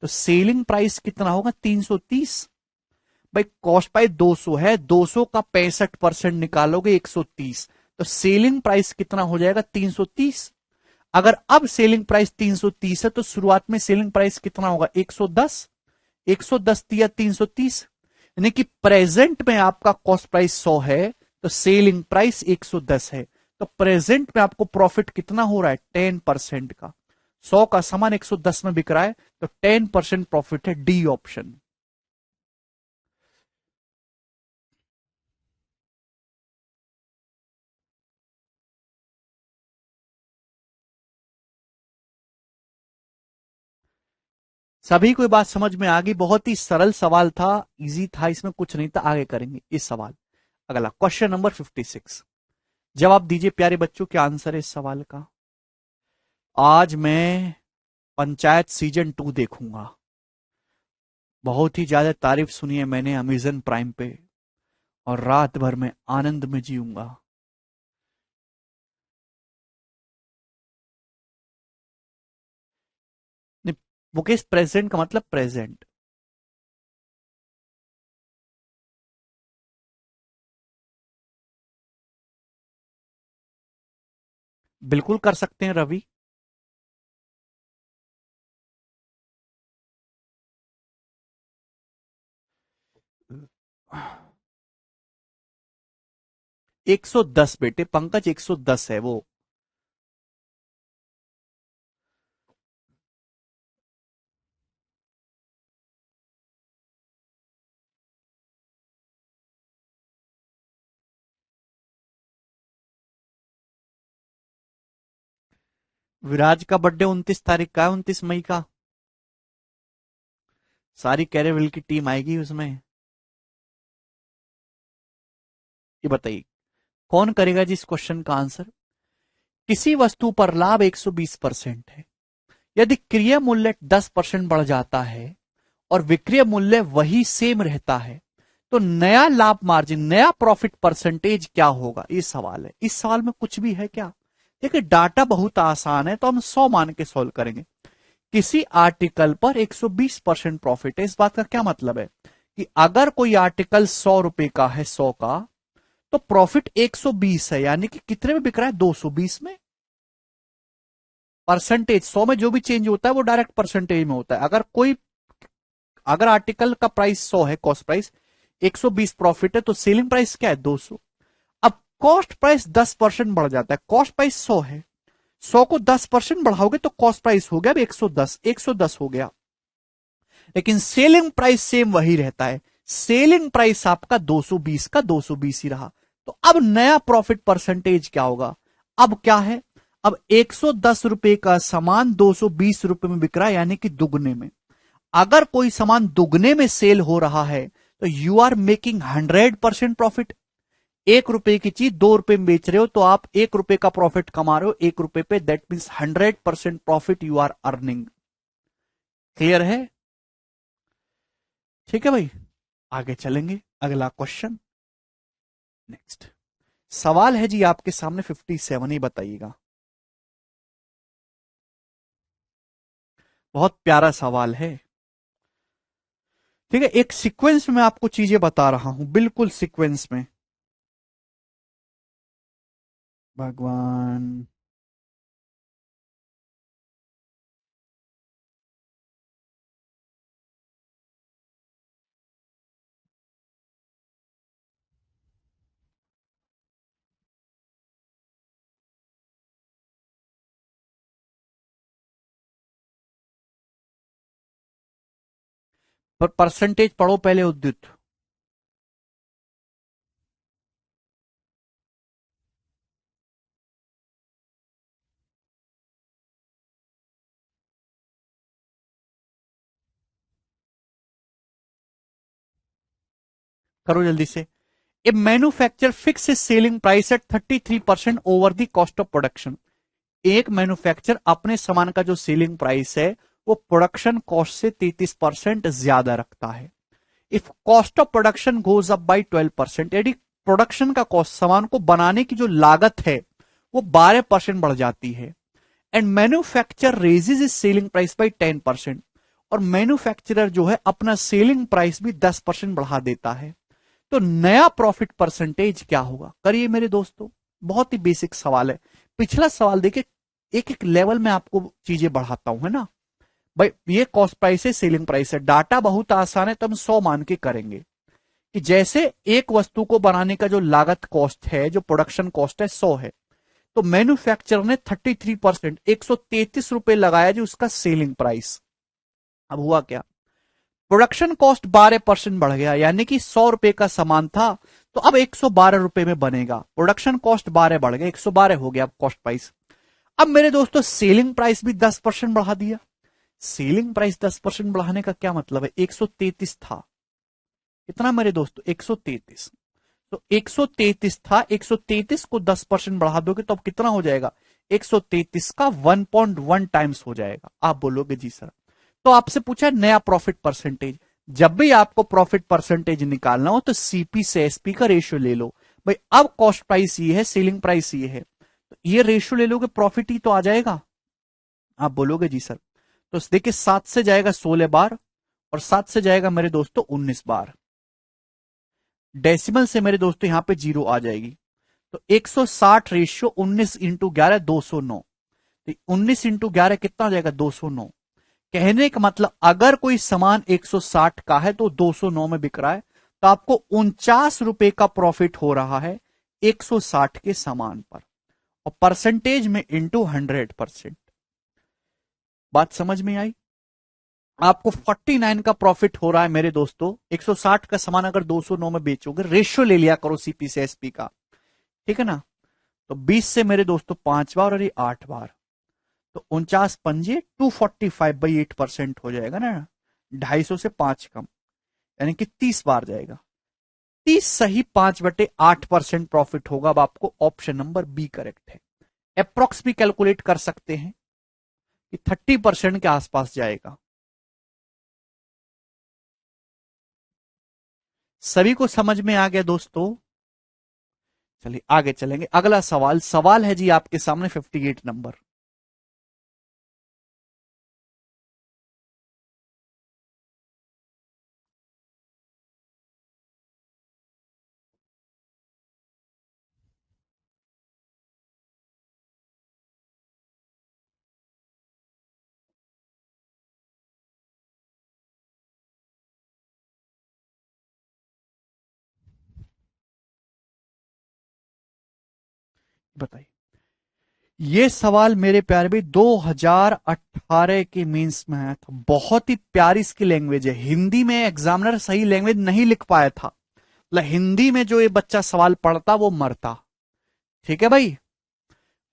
तो सेलिंग प्राइस कितना होगा? 330। भाई कॉस्ट प्राइस 200 है, 200 का 65% निकालोगे 130, तो सेलिंग प्राइस कितना हो जाएगा? 330। अगर अब सेलिंग प्राइस 330 है तो शुरुआत में सेलिंग प्राइस कितना होगा? 110। 110 दिया 330, यानी कि प्रेजेंट में आपका कॉस्ट प्राइस 100 है तो सेलिंग प्राइस 110 है। तो प्रेजेंट में आपको प्रॉफिट कितना हो रहा है? 10% का। 100 का सामान 110 में बिक रहा है तो 10% प्रॉफिट है। D option. सभी को ये बात समझ में आ गई? बहुत ही सरल सवाल था, इजी था, इसमें कुछ नहीं था। आगे करेंगे इस सवाल। अगला क्वेश्चन नंबर 56। जवाब दीजिए प्यारे बच्चों, क्या आंसर है इस सवाल का? आज मैं पंचायत सीजन 2 देखूंगा। बहुत ही ज्यादा तारीफ सुनी है मैंने अमेजन प्राइम पे, और रात भर में आनंद में जीऊंगा। नहीं, मुकेश प्रेजेंट का मतलब प्रेजेंट। बिल्कुल कर सकते हैं रवि। 110 बेटे, पंकज 110 है वो। विराज का बर्थडे 29 तारीख का है, 29 मई का। सारी कैरेविल की टीम आएगी उसमें। ये बताइए कौन करेगा जी इस क्वेश्चन का आंसर? किसी वस्तु पर लाभ 120% है। यदि क्रय मूल्य 10% बढ़ जाता है और विक्रय मूल्य वही सेम रहता है तो नया लाभ मार्जिन, नया प्रॉफिट परसेंटेज क्या होगा? ये सवाल है। इस सवाल में कुछ भी है क्या? देखिए डाटा बहुत आसान है, तो हम 100 मान के सॉल्व करेंगे। किसी आर्टिकल पर 120% प्रॉफिट है। इस बात का क्या मतलब है कि अगर कोई आर्टिकल 100 रुपए का है, 100 का, तो प्रॉफिट 120 है, यानी कि कितने में बिक रहा है? 220 में। परसेंटेज 100 में जो भी चेंज होता है वो डायरेक्ट परसेंटेज में होता है। अगर आर्टिकल का प्राइस 100 है, कॉस्ट प्राइस 120 प्रॉफिट है, तो सेलिंग प्राइस क्या है? 200। अब कॉस्ट प्राइस 10% बढ़ जाता है। कॉस्ट प्राइस 100 है, 100 को 10% बढ़ाओगे तो कॉस्ट प्राइस हो गया अब 110, 110 हो गया। लेकिन सेलिंग प्राइस सेम वही रहता है। सेलिंग प्राइस आपका 220 का 220 ही रहा। तो अब नया प्रॉफिट परसेंटेज क्या होगा? अब क्या है, अब 110 रुपए का सामान 220 रुपए में बिक रहा है, यानी कि दुगने में। अगर कोई सामान दुगने में सेल हो रहा है तो यू आर मेकिंग 100% प्रॉफिट। 1 रुपए की चीज 2 रुपए में बेच रहे हो तो आप 1 रुपए का प्रॉफिट कमा रहे हो 1 रुपए पे, that means 100% profit you are earning. Clear है? ठीक है भाई, आगे चलेंगे, अगला क्वेश्चन। नेक्स्ट सवाल है जी आपके सामने 57 ही बताइएगा। बहुत प्यारा सवाल है। ठीक है, एक सीक्वेंस में आपको चीजें बता रहा हूं, बिल्कुल सीक्वेंस में। भगवान, पर परसेंटेज पढ़ो पहले उद्युत। करो जल्दी से। A manufacture fix selling price at 33% over the cost of production. एक मैन्युफैक्चर अपने सामान का जो सेलिंग प्राइस है वो प्रोडक्शन कॉस्ट से 33% ज्यादा रखता है। If cost of production goes up by 12%, यदि प्रोडक्शन का कॉस्ट, सामान को बनाने की जो लागत है वो 12% बढ़ जाती है, and manufacture raises is selling price by 10%, और मैन्युफैक्चरर जो है अपना सेलिंग प्राइस भी 10% बढ़ा देता है, तो नया प्रॉफिट परसेंटेज क्या होगा? करिए मेरे दोस्तों, बहुत ही बेसिक सवाल है। पिछला सवाल देखिए, एक एक लेवल में आपको चीजें बढ़ाता हूं, है ना भाई। ये कॉस्ट प्राइस है, सेलिंग प्राइस है, डाटा बहुत आसान है, तो हम 100 मान के करेंगे कि जैसे एक वस्तु को बनाने का जो लागत कॉस्ट है, जो प्रोडक्शन कॉस्ट है 100 है, तो मैन्युफैक्चरर ने 33% 133 रुपए लगाया जी उसका सेलिंग प्राइस। अब हुआ क्या, प्रोडक्शन कॉस्ट 12% बढ़ गया, यानी कि 100 रुपए का सामान था तो अब 112 रुपए में बनेगा। प्रोडक्शन कॉस्ट 12 बढ़ गया, 112 हो गया अब कॉस्ट प्राइस। अब मेरे दोस्तों सेलिंग प्राइस भी 10% बढ़ा दिया। सेलिंग प्राइस 10% बढ़ाने का क्या मतलब है, 133 था, कितना मेरे दोस्तों 133, तो 133 था, 133 को 10% बढ़ा दोगे तो अब कितना हो जाएगा, 133 का 1.1 टाइम्स हो जाएगा। आप बोलोगे जी सर, तो आपसे पूछा नया प्रॉफिट परसेंटेज। जब भी आपको प्रॉफिट परसेंटेज निकालना हो तो सीपी से एसपी का रेशियो ले लो। भाई अब कॉस्ट प्राइस ये है, सेलिंग प्राइस ये है, तो ये रेशियो ले लोगे, प्रॉफिट ही तो आ जाएगा। आप बोलोगे जी सर, तो देखिए 7 से जाएगा 16 बार, और 7 से जाएगा मेरे दोस्तों 19 बार। डेसिमल से मेरे दोस्तों यहां पे जीरो आ जाएगी, तो 160 रेशियो 19 इंटू 11 209, तो 19 इंटू 11 कितना हो जाएगा 209। कहने का मतलब अगर कोई सामान 160 का है तो 209 में बिक रहा है, तो आपको 49 रुपए का प्रॉफिट हो रहा है 160 के सामान पर, और परसेंटेज में इंटू 100%। बात समझ में आई? आपको 49 का प्रॉफिट हो रहा है मेरे दोस्तों, 160 का सामान अगर 209 में बेचोगे, रेशियो ले लिया करो सीपी से एसपी का, ठीक है ना। तो 20 से मेरे दोस्तों 5 बार और ये 8 बार, तो 49 पंजे 245/8% हो जाएगा ना, 250 से 5 कम, यानी कि 30 बार जाएगा। 30 सही 5/8% प्रॉफिट होगा। अब आपको ऑप्शन नंबर बी करेक्ट है। अप्रोक्स भी कैलकुलेट कर सकते हैं कि 30% के आसपास जाएगा। सभी को समझ में आ गया दोस्तों? चलिए आगे चलेंगे, अगला सवाल, सवाल है जी आपके सामने 58 नंबर। बताइए, ये सवाल मेरे प्यारे भाई 2018 के मेंस में आया था। बहुत ही प्यारी इसकी लैंग्वेज है। हिंदी में एग्जामिनर सही लैंग्वेज नहीं लिख पाया था, मतलब हिंदी में जो ये बच्चा सवाल पढ़ता वो मरता। ठीक है भाई।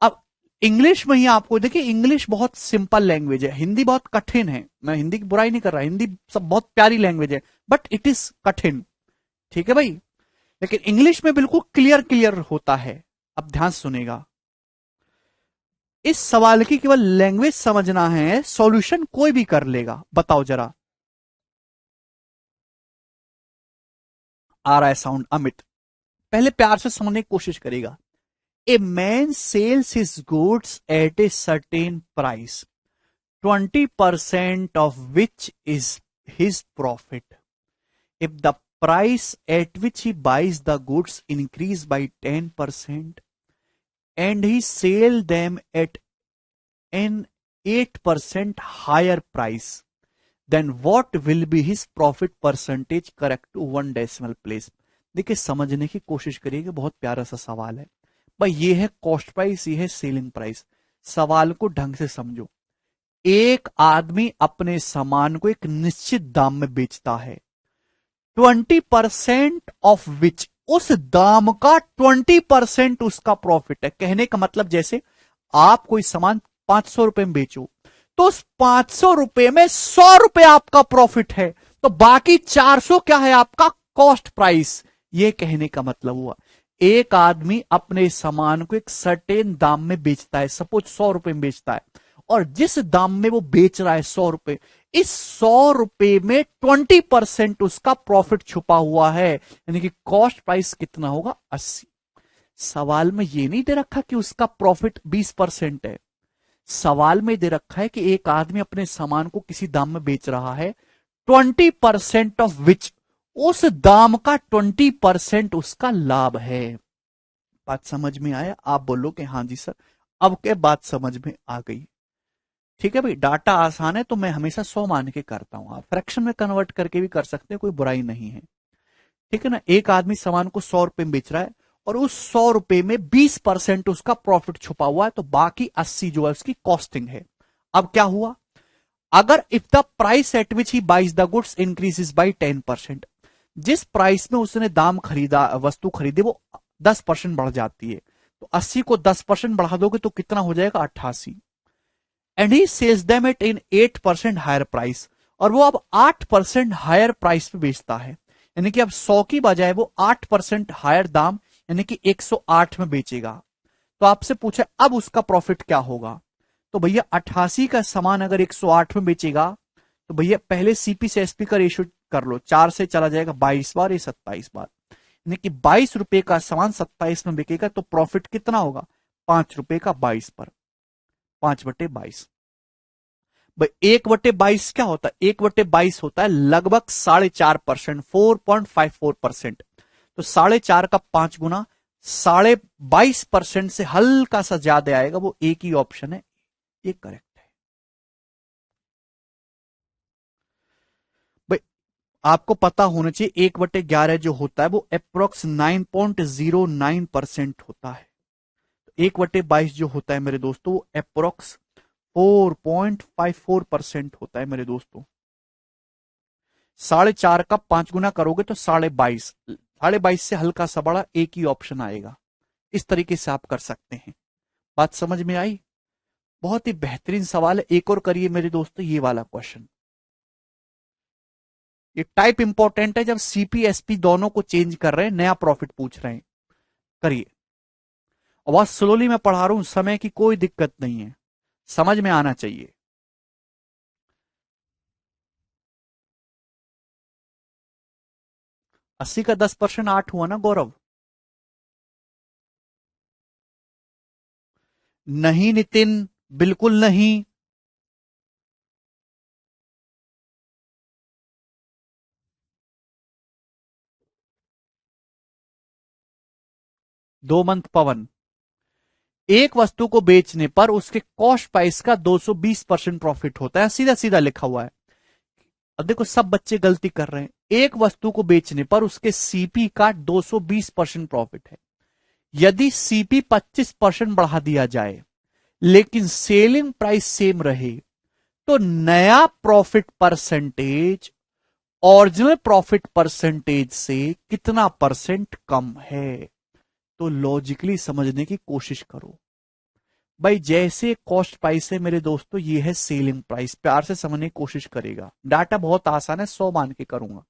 अब इंग्लिश में ही आपको देखिए, इंग्लिश बहुत सिंपल लैंग्वेज है, हिंदी बहुत कठिन है। मैं हिंदी की बुराई नहीं कर रहा, हिंदी सब बहुत प्यारी लैंग्वेज है, बट इट इज कठिन। ठीक है भाई। लेकिन इंग्लिश में बिल्कुल क्लियर क्लियर होता है। अब ध्यान से सुनेगा, इस सवाल की केवल लैंग्वेज समझना है, सॉल्यूशन कोई भी कर लेगा। बताओ जरा, आ रहा है साउंड अमित? पहले प्यार से समझने की कोशिश करेगा। A man sales his goods at a certain price, 20% of which is his profit. If the price at which he buys the goods increase by 10% and he sell them at an 8% higher price, then what will be his profit percentage correct to one decimal place? देखिए समझने की कोशिश करिएगा, बहुत प्यारा सा सवाल है भाई। ये है कॉस्ट प्राइस, ये है सेलिंग प्राइस। सवाल को ढंग से समझो। एक आदमी अपने सामान को एक निश्चित दाम में बेचता है, 20% ऑफ विच, उस दाम का 20% उसका प्रॉफिट है। कहने का मतलब जैसे आप कोई सामान 500 रुपए में बेचो, तो उस 500 रुपए में 100 रुपए आपका प्रॉफिट है, तो बाकी 400 क्या है? आपका कॉस्ट प्राइस। ये कहने का मतलब हुआ, एक आदमी अपने सामान को एक सर्टेन दाम में बेचता है, सपोज 100 रुपए में बेचता है, और जिस दाम में वो बेच रहा है 100 रुपए, इस 100 रुपए में 20% उसका प्रॉफिट छुपा हुआ है, यानी कि कॉस्ट प्राइस कितना होगा? 80। सवाल में ये नहीं दे रखा कि उसका प्रॉफिट 20% है। सवाल में दे रखा है कि एक आदमी अपने सामान को किसी दाम में बेच रहा है, 20% ऑफ विच, उस दाम का 20% उसका लाभ है। बात समझ में आया? आप बोलो कि हाँ जी सर, अब क्या बात समझ में आ गई? ठीक है भाई, डाटा आसान है तो मैं हमेशा 100 मान के करता हूं। आप फ्रैक्शन में कन्वर्ट करके भी कर सकते हैं, कोई बुराई नहीं है। ठीक है ना। एक आदमी सामान को 100 रुपए में बेच रहा है और उस 100 रुपए में 20% उसका प्रॉफिट छुपा हुआ है, तो बाकी 80 जो है उसकी कॉस्टिंग है। अब क्या हुआ? अगर if the price at which he buys the goods increases by 10%, जिस प्राइस में उसने दाम खरीदा, वस्तु खरीदी, वो 10% बढ़ जाती है, तो 80 को 10% बढ़ा दोगे तो कितना हो जाएगा? 88। And he sells them at in 8% higher price, और वो अब 8% हायर प्राइस पे बेचता है, यानी कि अब 100 की बजाय वो 8% हायर दाम, यानी कि 108 में बेचेगा। तो आपसे पूछा अब उसका प्रॉफिट क्या होगा? तो भैया 88 का सामान अगर 108 में बेचेगा, तो भैया पहले सीपी से एसपी का रेशियो कर लो, 4 से चला जाएगा 22 बार, ये 27 बार, यानी कि 22 रुपए का सामान 27 में बिकेगा, तो प्रॉफिट कितना होगा? 5 रुपए का 22 पर, 5/22। भाई 1/22 क्या होता है? 1/22 होता है लगभग 4.5%, 4.54%। तो 4.5 का 5 गुना 22.5% से हल्का सा ज्यादा आएगा, वो एक ही ऑप्शन है, ये करेक्ट है। भाई आपको पता होना चाहिए 1/11 जो होता है वो अप्रोक्स 9.09% होता है। 1/22 जो होता है मेरे दोस्तों, वो अप्रोक्स 4.54% होता है मेरे दोस्तों। 4.5 का 5 गुना करोगे तो 22.5, 22.5 से हल्का सा बड़ा एक ही ऑप्शन आएगा। इस तरीके से आप कर सकते हैं। बात समझ में आई? बहुत ही बेहतरीन सवाल है। एक और करिए मेरे दोस्तों ये वाला क्वेश्चन। ये टाइप इंपॉर्टेंट है, जब सीपीएसपी दोनों को चेंज कर रहे हैं, नया प्रॉफिट पूछ रहे हैं। करिए। और बहुत स्लोली मैं पढ़ा रहा हूं, समय की कोई दिक्कत नहीं है, समझ में आना चाहिए। अस्सी का 10% 8 हुआ ना गौरव? नहीं नितिन, बिल्कुल नहीं। 2 मंथ पवन, एक वस्तु को बेचने पर उसके कॉस्ट प्राइस का 220% प्रॉफिट होता है, सीधा सीधा लिखा हुआ है। अब देखो सब बच्चे गलती कर रहे हैं। एक वस्तु को बेचने पर उसके सीपी का 220% प्रॉफिट है। यदि सीपी 25% बढ़ा दिया जाए, लेकिन सेलिंग प्राइस सेम रहे, तो नया profit percentage original profit percentage से कितना परसेंट कम है। तो लॉजिकली समझने की कोशिश करो भाई। जैसे कॉस्ट प्राइस है मेरे दोस्तों, ये है सेलिंग प्राइस। प्यार से समझने की कोशिश करेगा, डाटा बहुत आसान है, 100 मान के करूंगा।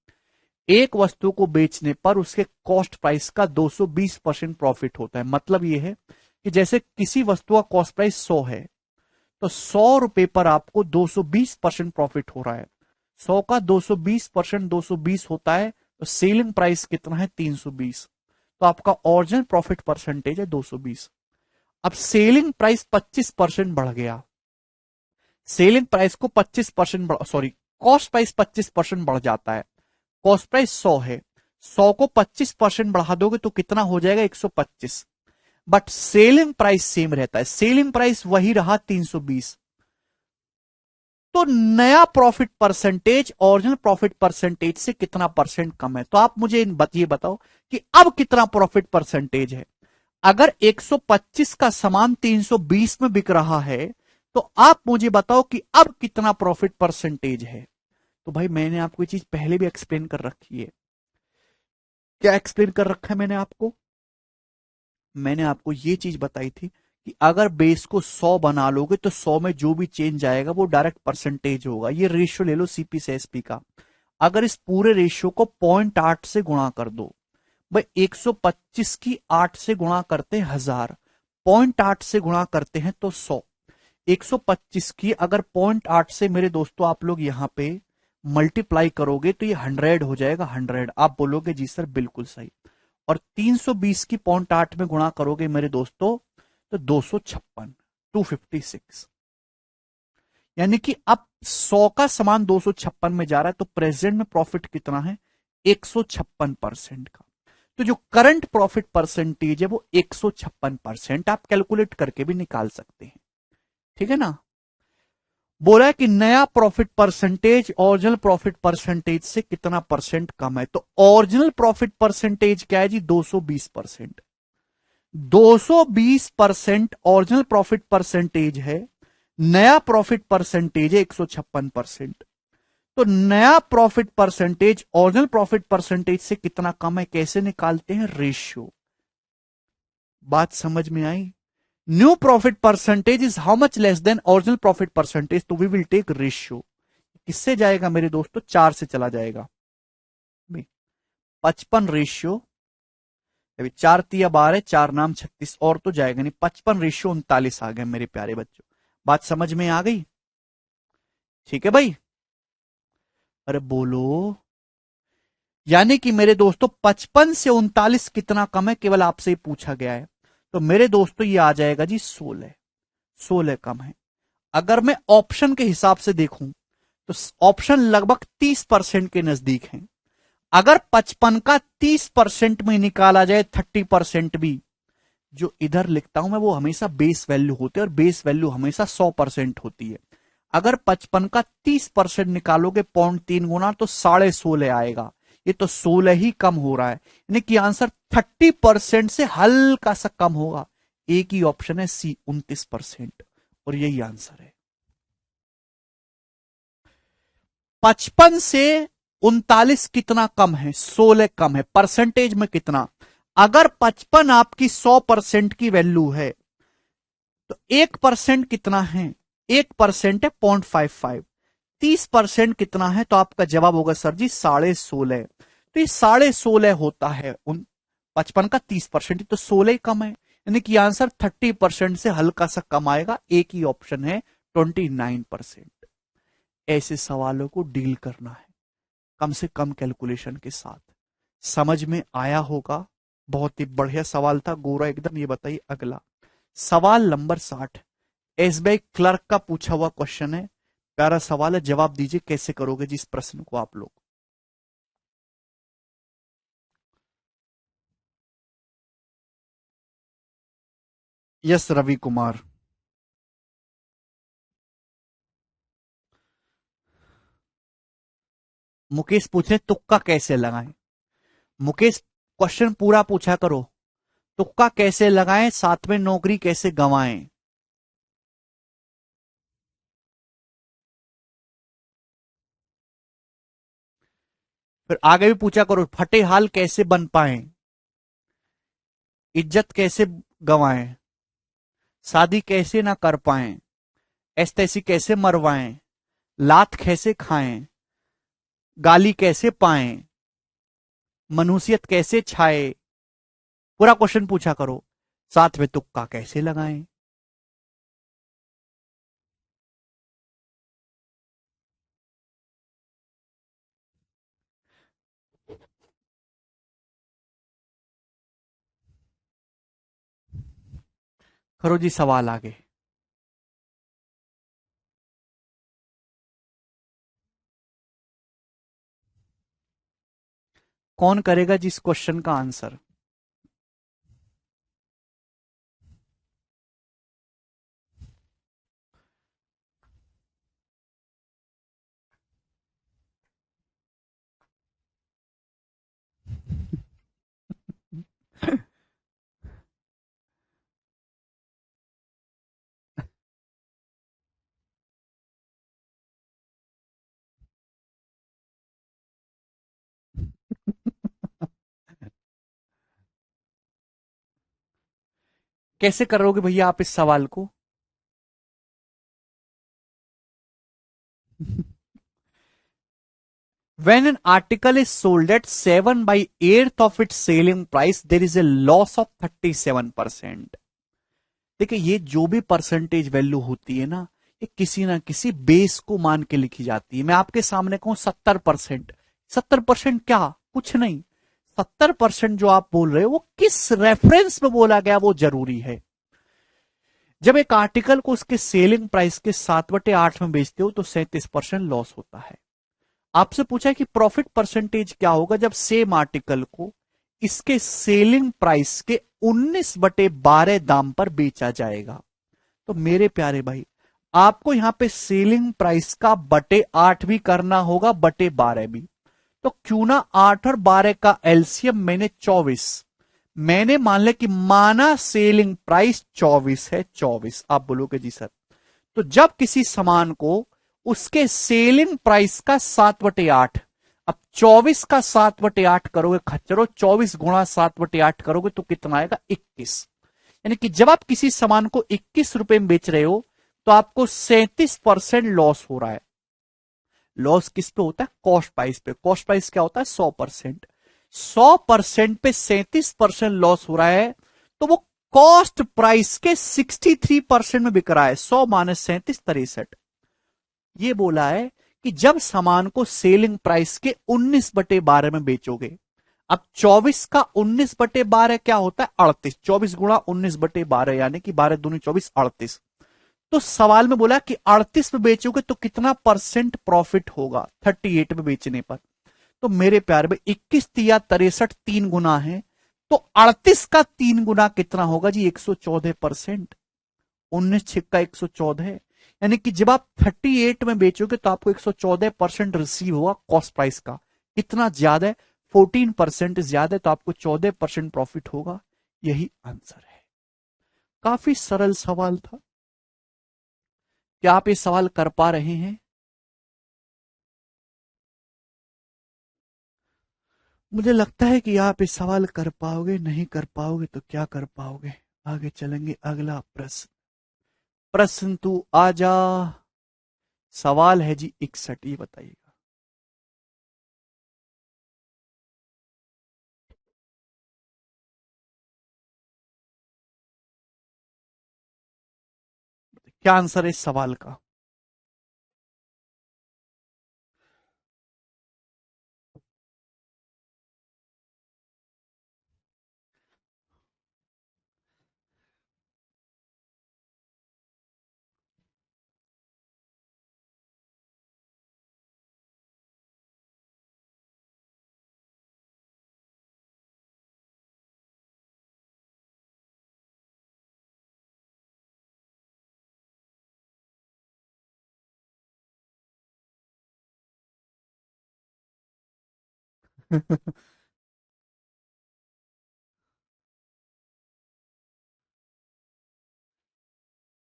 एक वस्तु को बेचने पर उसके कॉस्ट प्राइस का 220% प्रॉफिट होता है। मतलब ये है कि जैसे किसी वस्तु का कॉस्ट प्राइस 100 है, तो 100 रुपए पर आपको 220% प्रॉफिट हो रहा है। 100 का 220% 220 होता है, तो सेलिंग प्राइस कितना है 320। तो आपका ओरिजिनल प्रॉफिट परसेंटेज है 220। अब सेलिंग प्राइस 25% बढ़ गया। सेलिंग प्राइस को 25% सॉरी, कॉस्ट प्राइस 25% बढ़ जाता है। कॉस्ट प्राइस 100 है, 100 को 25% बढ़ा दोगे तो कितना हो जाएगा 125। बट सेलिंग प्राइस सेम रहता है, सेलिंग प्राइस वही रहा 320। तो नया profit percentage original profit percentage से कितना परसेंट कम है। तो आप मुझे ये बताओ कि अब कितना प्रॉफिट परसेंटेज है। अगर 125 का सामान 320 में बिक रहा है, तो आप मुझे बताओ कि अब कितना प्रॉफिट परसेंटेज है। तो भाई मैंने आपको ये चीज पहले भी एक्सप्लेन कर रखी है। क्या एक्सप्लेन कर रखा है मैंने आपको? मैंने आपको ये चीज बताई थी कि अगर बेस को 100 बना लोगे तो 100 में जो भी चेंज आएगा वो डायरेक्ट परसेंटेज होगा। ये रेशियो ले लो सीपी से एसपी का। अगर इस पूरे रेशियो को 0.8 से गुणा कर दो, भाई 125 की 8 से गुणा करते हैं 1000, 0.8 से गुणा करते हैं तो 100। 125 की अगर 0.8 से मेरे दोस्तों आप लोग यहां पे मल्टीप्लाई करोगे तो ये 100 हो जाएगा। 100 आप बोलोगे जी सर बिल्कुल सही। और 320 की 0.8 में गुणा करोगे मेरे दोस्तों तो 256, 256। यानी कि अब 100 का सामान 256 में जा रहा है, तो प्रेजेंट में प्रॉफिट कितना है 156% का। तो जो करंट प्रॉफिट परसेंटेज है वो 156%। आप कैलकुलेट करके भी निकाल सकते हैं, ठीक है ना। बोला है कि नया profit percentage original profit percentage से कितना परसेंट कम है। तो ओरिजिनल प्रॉफिट परसेंटेज क्या है जी 220%। 220% ओरिजिनल प्रॉफिट परसेंटेज है, नया प्रॉफिट परसेंटेज है 156%। तो नया profit percentage original profit percentage से कितना कम है, कैसे निकालते हैं, रेशियो। बात समझ में आई? New profit percentage is how much less than original profit percentage, तो वी विल टेक रेशियो। किससे जाएगा मेरे दोस्तों, 4 से चला जाएगा। 55 रेशियो, अभी 4 तिया 12, 4 नाम 36, और तो जाएगा नहीं। 55 रेशियो 39 आ गए मेरे प्यारे बच्चों। बात समझ में आ गई? ठीक है भाई, अरे बोलो। यानी कि मेरे दोस्तों 55 से 39 कितना कम है, केवल आपसे ही पूछा गया है। तो मेरे दोस्तों ये आ जाएगा जी 16। 16 कम है। अगर मैं ऑप्शन के हिसाब से देखूं तो ऑप्शन लगभग 30% के नजदीक है। अगर 55 का 30% में निकाला जाए 30% भी, जो इधर लिखता हूं मैं वो हमेशा बेस वैल्यू होती है, और बेस वैल्यू हमेशा 100% होती है। अगर 55 का 30% निकालोगे 0.3 गुना तो 16.5 आएगा। ये तो 16 ही कम हो रहा है, यानी कि आंसर 30% से हल्का सा कम होगा। एक ही ऑप्शन है सी 29%, और यही आंसर है। 55 से 39 कितना कम है, 16 कम है। परसेंटेज में कितना? अगर 55 आपकी 100% की वैल्यू है तो 1% कितना है, 1% है 0.55। 30% कितना है, तो आपका जवाब होगा सर जी 16.5। तो ये 16.5 होता है उन 55 का 30%, तो 16 ही कम है, यानी कि आंसर 30% से हल्का सा कम आएगा। एक ही ऑप्शन है 29%। ऐसे सवालों को डील करना है कम से कम कैलकुलेशन के साथ। समझ में आया होगा? बहुत ही बढ़िया सवाल था गोरा एकदम। ये बताइए अगला सवाल नंबर 60, एसबीआई क्लर्क का पूछा हुआ क्वेश्चन है। प्यारा सवाल है, जवाब दीजिए कैसे करोगे जिस प्रश्न को आप लोग। यस रवि कुमार। मुकेश पूछे तुक्का कैसे लगाएं। मुकेश क्वेश्चन पूरा पूछा करो। तुक्का कैसे लगाएं, साथ में नौकरी कैसे गंवाएं। फिर आगे भी पूछा करो, फटे हाल कैसे बन पाए, इज्जत कैसे गंवाएं, शादी कैसे ना कर पाए, ऐसी कैसे मरवाएं, लात कैसे खाएं, गाली कैसे पाएं, मनुष्यत कैसे छाए, पूरा क्वेश्चन पूछा करो। साथ में तुक्का कैसे लगाएं। करो जी सवाल आगे। कौन करेगा जिस क्वेश्चन का आंसर? कैसे करोगे भैया आप इस सवाल को? When an article is sold at 7 by 8th of its selling price, there is a loss of 37%. देखिए, ये जो भी परसेंटेज वैल्यू होती है ना, ये किसी ना किसी बेस को मान के लिखी जाती है। मैं आपके सामने कहूं 70%, 70% क्या, कुछ नहीं। 70% जो आप बोल रहे हो वो किस रेफरेंस में बोला गया वो जरूरी है। जब एक आर्टिकल को उसके सेलिंग प्राइस के 7/8 में बेचते हो तो 37% लॉस होता है। आपसे पूछा है कि प्रॉफिट परसेंटेज क्या होगा जब सेम आर्टिकल को इसके सेलिंग प्राइस के 19/12 दाम पर बेचा जाएगा। तो मेरे प्यारे भाई, आपको यहां पे सेलिंग प्राइस का बटे 8 भी करना होगा, बटे 12 भी। तो क्यों ना 8 और 12 का एलसीएम मैंने 24, मैंने मान लिया कि माना सेलिंग प्राइस 24 है, 24। आप बोलोगे जी सर, तो जब किसी सामान को उसके सेलिंग प्राइस का 7/8, अब 24 का 7/8 करोगे खच्चरो, 24 गुणा 7/8 करोगे तो कितना आएगा, 21। यानी कि जब आप किसी सामान को 21 रुपए में बेच रहे हो तो आपको 37% लॉस हो रहा है। लॉस किस पे होता है, कॉस्ट प्राइस पे। कॉस्ट प्राइस क्या होता है, 100%। 100% पे 37% लॉस हो रहा है, तो वो कॉस्ट प्राइस के 63% में बिक रहा है। 100 माइनस 37, 63। ये बोला है कि जब सामान को सेलिंग प्राइस के 19/12 में बेचोगे, अब 24 का 19/12 क्या होता है, 38। 24 गुणा 19/12 यानी कि 12 दूनी 24, 38। तो सवाल में बोला कि 38 में बेचोगे तो कितना परसेंट प्रॉफिट होगा 38 में बेचने पर। तो मेरे प्यार में 21 तिया 63, 3 गुना है, तो 38 का 3 गुना कितना होगा जी, 114%। 19 छिक्का 114, यानी कि जब आप 38 में बेचोगे तो आपको 114% रिसीव होगा कॉस्ट प्राइस का। इतना ज्यादा है, 14% ज्यादा है, तो आपको 14% प्रॉफिट होगा। यही आंसर है। काफी सरल सवाल था। क्या आप ये सवाल कर पा रहे हैं? मुझे लगता है कि आप इस सवाल कर पाओगे, नहीं कर पाओगे तो क्या कर पाओगे। आगे चलेंगे, अगला प्रश्न। प्रश्न तू आजा। सवाल है जी 61, ये बताइएगा। क्या आंसर है इस सवाल का?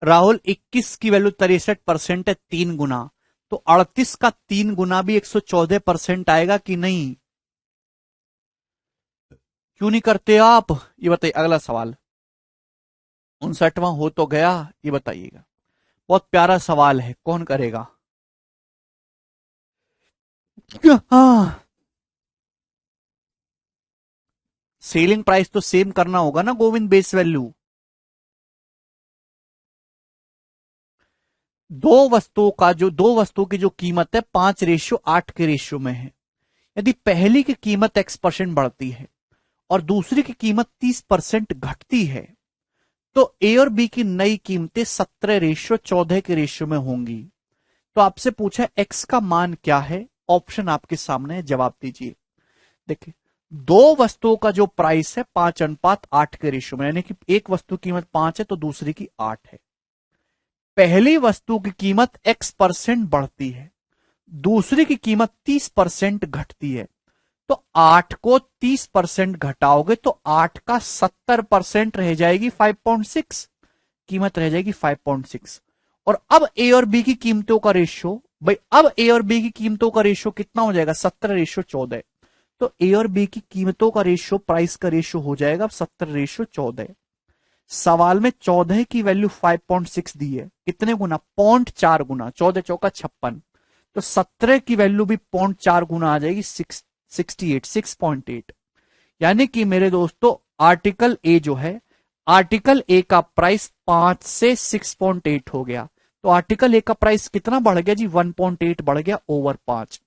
राहुल, 21 की वैल्यू 63% है, 3 गुना। तो 38 का 3 गुना भी 114% आएगा कि नहीं? क्यों नहीं करते आप, ये बताइए। अगला सवाल 59वां हो तो गया, ये बताइएगा। बहुत प्यारा सवाल है, कौन करेगा? हाँ, सेलिंग प्राइस तो सेम करना होगा ना गोविंद, बेस वैल्यू। दो वस्तुओं की जो कीमत है 5:8 के रेशियो में है। यदि पहली की कीमत X% बढ़ती है और दूसरी की कीमत 30% घटती है, तो ए और बी की नई कीमतें 17:14 के रेशियो में होंगी। तो आपसे पूछा एक्स का मान क्या है, ऑप्शन आपके सामने है, जवाब दीजिए। देखिए, दो वस्तुओं का जो प्राइस है 5:8 के रेशियो में, यानी कि एक वस्तु की कीमत 5 है तो दूसरी की 8 है। पहली वस्तु की कीमत X% बढ़ती है, दूसरी की कीमत 30% घटती है। तो 8 को 30% घटाओगे तो 8 का 70% रह जाएगी 5.6, कीमत रह जाएगी 5.6। और अब ए और बी की कीमतों का रेशियो, भाई अब ए और बी की कीमतों का रेशियो कितना हो जाएगा? 17:14। तो ए और बी की कीमतों का रेशियो, प्राइस का रेशियो हो जाएगा 17:14। सवाल में 14 की वैल्यू 5.6 दी है, कितने गुना? 0.4 गुना, 14 चौका 56। तो 17 की वैल्यू भी 0.4 गुना आ जाएगी, 6.8। यानी कि मेरे दोस्तों, आर्टिकल ए जो है, आर्टिकल ए का प्राइस 5 से 6.8 हो गया। तो आर्टिकल ए का प्राइस कितना बढ़ गया जी? 1.8 बढ़ गया ओवर 5।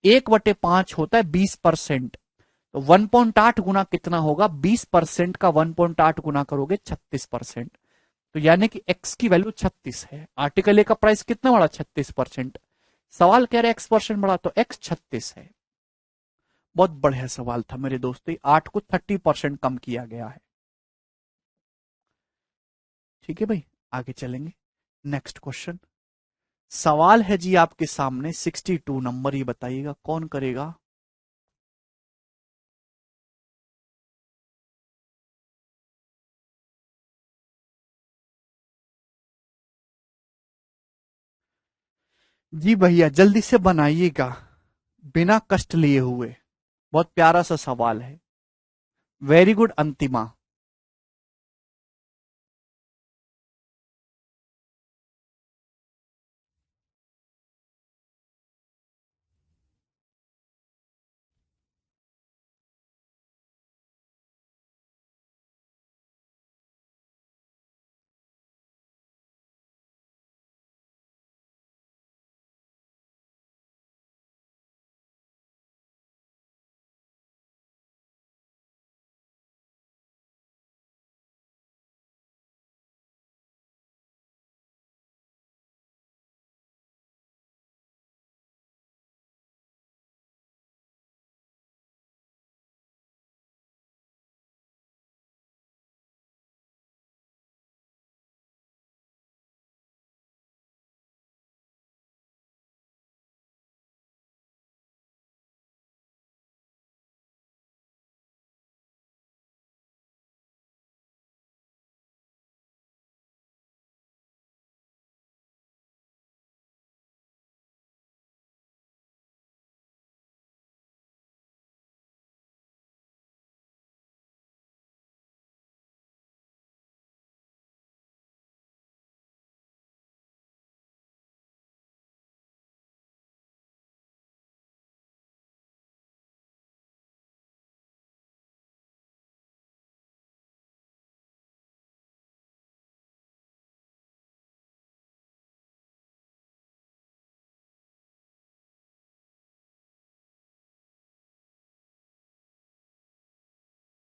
1/5 होता है 20%। तो 1.8 गुना कितना होगा? 20% का 1.8 गुना करोगे 36%। तो यानी कि एक्स की वैल्यू 36 है। आर्टिकल ए का प्राइस कितना बढ़ा? 36%। सवाल कह रहे X% बढ़ा, तो X 36 है। बहुत बढ़िया सवाल था मेरे दोस्तों, 8 को 30% कम किया गया है। ठीक है भाई, आगे चलेंगे। नेक्स्ट क्वेश्चन, सवाल है जी आपके सामने 62 नंबर, ये बताइएगा कौन करेगा? जी भैया जल्दी से बनाइएगा, बिना कष्ट लिए हुए। बहुत प्यारा सा सवाल है। वेरी गुड अंतिमा।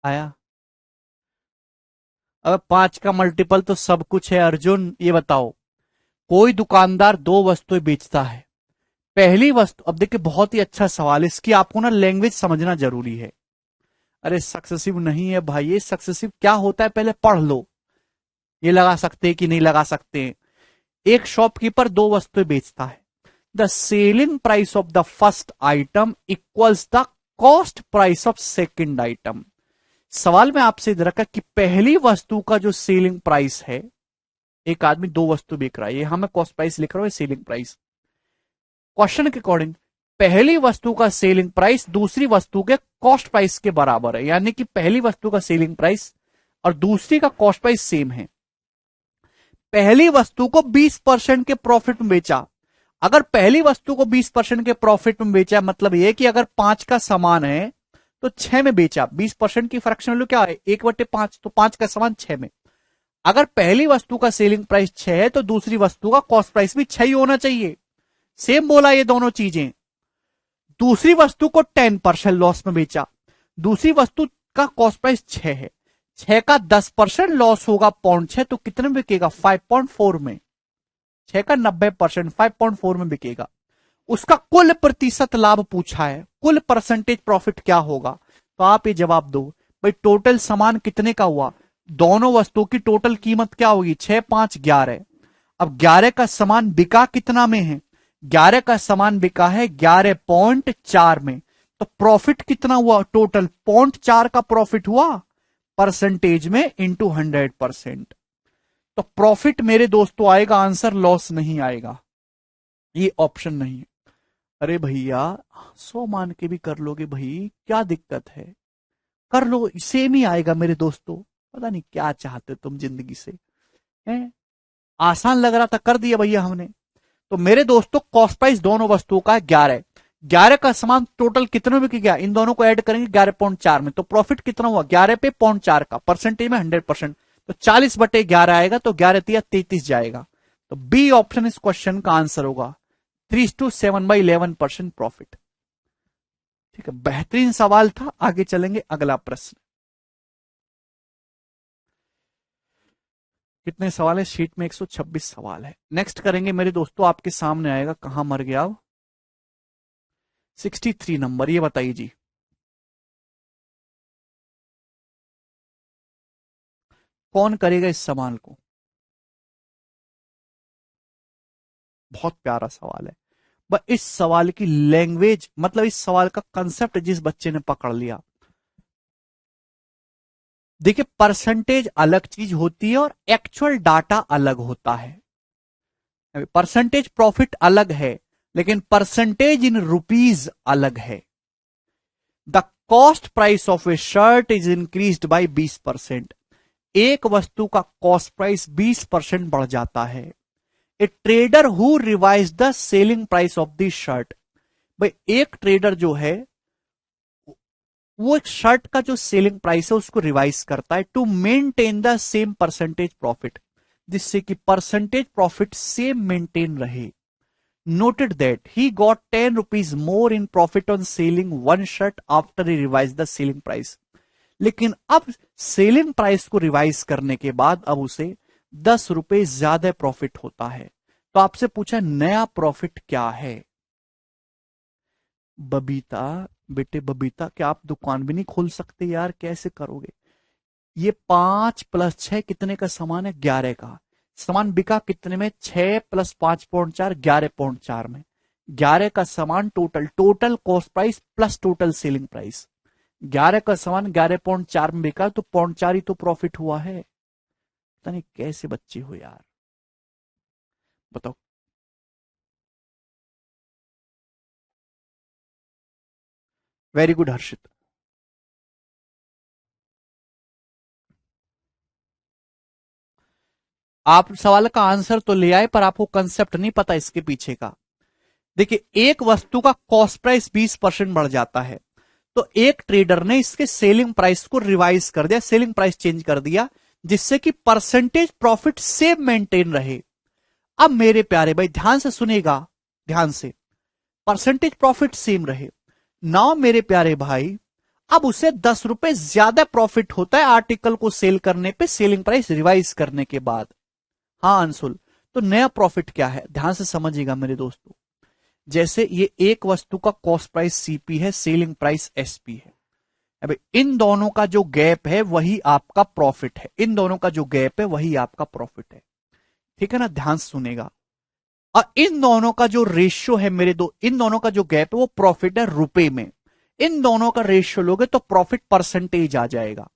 आया? अब 5 का मल्टीपल तो सब कुछ है अर्जुन, ये बताओ। कोई दुकानदार दो वस्तुएं बेचता है। पहली वस्तु, अब देखिए बहुत ही अच्छा सवाल है, इसकी आपको ना लैंग्वेज समझना जरूरी है। अरे सक्सेसिव नहीं है भाई, ये सक्सेसिव क्या होता है पहले पढ़ लो। ये लगा सकते हैं कि नहीं लगा सकते हैं। एक शॉपकीपर दो वस्तुएं बेचता है। The selling price of the first item equals the cost price of second item. सवाल में आपसे दे रखा कि पहली वस्तु का जो सेलिंग प्राइस है, एक आदमी दो वस्तु बेच रहा है, ये मैं कॉस्ट प्राइस लिख रहा हूं, सेलिंग प्राइस। क्वेश्चन के अकॉर्डिंग पहली वस्तु का सेलिंग प्राइस दूसरी वस्तु के कॉस्ट प्राइस के बराबर है, यानी कि पहली वस्तु का सेलिंग प्राइस और दूसरी का कॉस्ट प्राइस सेम है। पहली वस्तु को 20% के प्रॉफिट में बेचा। अगर पहली वस्तु को 20% के प्रॉफिट में बेचा, मतलब यह कि अगर 5 का सामान है तो 6 में बेचा। 20% की फ्रैक्शन वैल्यू क्या है? 1/5, तो 5 का सामान 6 में। अगर पहली वस्तु का सेलिंग प्राइस 6 है तो दूसरी वस्तु का कॉस्ट प्राइस भी 6 ही होना चाहिए। सेम बोला ये दोनों चीजें। दूसरी वस्तु को 10% लॉस में बेचा, दूसरी वस्तु का कॉस्ट प्राइस 6 है, 6 का 10% लॉस होगा 0.6, तो कितने में बिकेगा? 5.4 में। 6 का 90% 5.4 में बिकेगा। उसका कुल प्रतिशत लाभ पूछा है, कुल परसेंटेज प्रॉफिट क्या होगा? तो आप ये जवाब दो भाई। टोटल सामान कितने का हुआ? दोनों वस्तुओं की टोटल कीमत क्या होगी? 6, 5, 11। अब 11 का सामान बिका कितना में है? 11 का सामान बिका है 11.4 में। तो प्रॉफिट कितना हुआ? टोटल 0.4 का प्रॉफिट हुआ, परसेंटेज में इंटू 100%। तो प्रॉफिट मेरे दोस्तों आएगा आंसर, लॉस नहीं आएगा। ये ऑप्शन नहीं है। अरे भैया 100 मान के भी कर लोगे भाई, क्या दिक्कत है? कर लो, सेम ही आएगा मेरे दोस्तों। पता नहीं क्या चाहते हो तुम जिंदगी से, हैं? आसान लग रहा था, कर दिया भैया हमने। तो मेरे दोस्तों कॉस्ट प्राइस दोनों वस्तुओं का 11। 11 का सामान टोटल कितने में गया? इन दोनों को ऐड करेंगे 11.4 में, तो प्रॉफिट कितना हुआ? 11 पे 0.4 का, परसेंटेज में 100%, तो 40/11 आएगा, तो 11 तिया 33 जाएगा। तो बी ऑप्शन इस क्वेश्चन का आंसर होगा। 3:7/11% प्रॉफिट। ठीक है, बेहतरीन सवाल था। आगे चलेंगे, अगला प्रश्न। कितने सवाल है शीट में? 126 सवाल है। नेक्स्ट करेंगे मेरे दोस्तों, आपके सामने आएगा, कहां मर गया अब? 63 नंबर। ये बताइए जी, कौन करेगा इस सवाल को? बहुत प्यारा सवाल है। बस इस सवाल की लैंग्वेज, मतलब इस सवाल का कंसेप्ट जिस बच्चे ने पकड़ लिया। देखिए, परसेंटेज अलग चीज होती है और एक्चुअल डाटा अलग होता है। परसेंटेज प्रॉफिट अलग है, लेकिन परसेंटेज इन रुपीज अलग है। The cost price of A shirt is increased by 20%। एक वस्तु का कॉस्ट प्राइस 20% बढ़ जाता है। ए trader who revise the selling price of the shirt. भाई एक ट्रेडर जो है वो एक शर्ट का जो सेलिंग प्राइस है उसको रिवाइज करता है to maintain the same percentage profit, जिससे कि परसेंटेज प्रॉफिट सेम मेंटेन रहे। Noted that he got 10 rupees more in profit on selling one shirt after he revise the selling price. लेकिन अब selling price को revise करने के बाद अब उसे 10 रुपए ज्यादा प्रॉफिट होता है। तो आपसे पूछा नया प्रॉफिट क्या है? बबीता, बेटे बबीता, क्या आप दुकान भी नहीं खोल सकते यार? कैसे करोगे? ये 5 + 6 कितने का सामान है? 11 का। सामान बिका कितने में? 6 + 5.4 11.4 में। 11 का सामान total cost price plus total selling price. 11 का सामान 11.4 में बिका, तो 0.4 ही तो प्रॉफिट हुआ है। पता नहीं कैसे बच्चे हो यार, बताओ। वेरी गुड हर्षित। आप सवाल का आंसर तो ले आए, पर आपको कंसेप्ट नहीं पता इसके पीछे का। देखिए, एक वस्तु का कॉस्ट प्राइस 20% बढ़ जाता है, तो एक ट्रेडर ने इसके सेलिंग प्राइस को रिवाइज कर दिया, सेलिंग प्राइस चेंज कर दिया, जिससे कि परसेंटेज प्रॉफिट सेम मेंटेन रहे। अब मेरे प्यारे भाई ध्यान से सुनेगा, ध्यान से, परसेंटेज प्रॉफिट सेम रहे। नाउ मेरे प्यारे भाई, अब उसे 10 रुपए ज्यादा प्रॉफिट होता है आर्टिकल को सेल करने पे, सेलिंग प्राइस रिवाइज करने के बाद। हाँ अंशुल, तो नया प्रॉफिट क्या है? ध्यान से समझिएगा मेरे दोस्तों। जैसे ये एक वस्तु का कॉस्ट प्राइस सीपी है, सेलिंग प्राइस एसपी है। अबे इन दोनों का जो गैप है वही आपका प्रॉफिट है, इन दोनों का जो गैप है वही आपका प्रॉफिट है। ठीक है ना? ध्यान से सुनेगा। और इन दोनों का जो रेशियो है मेरे इन दोनों का जो गैप है वो प्रॉफिट है रुपए में। इन दोनों का रेशियो लोगे तो प्रॉफिट परसेंटेज आ जाएगा।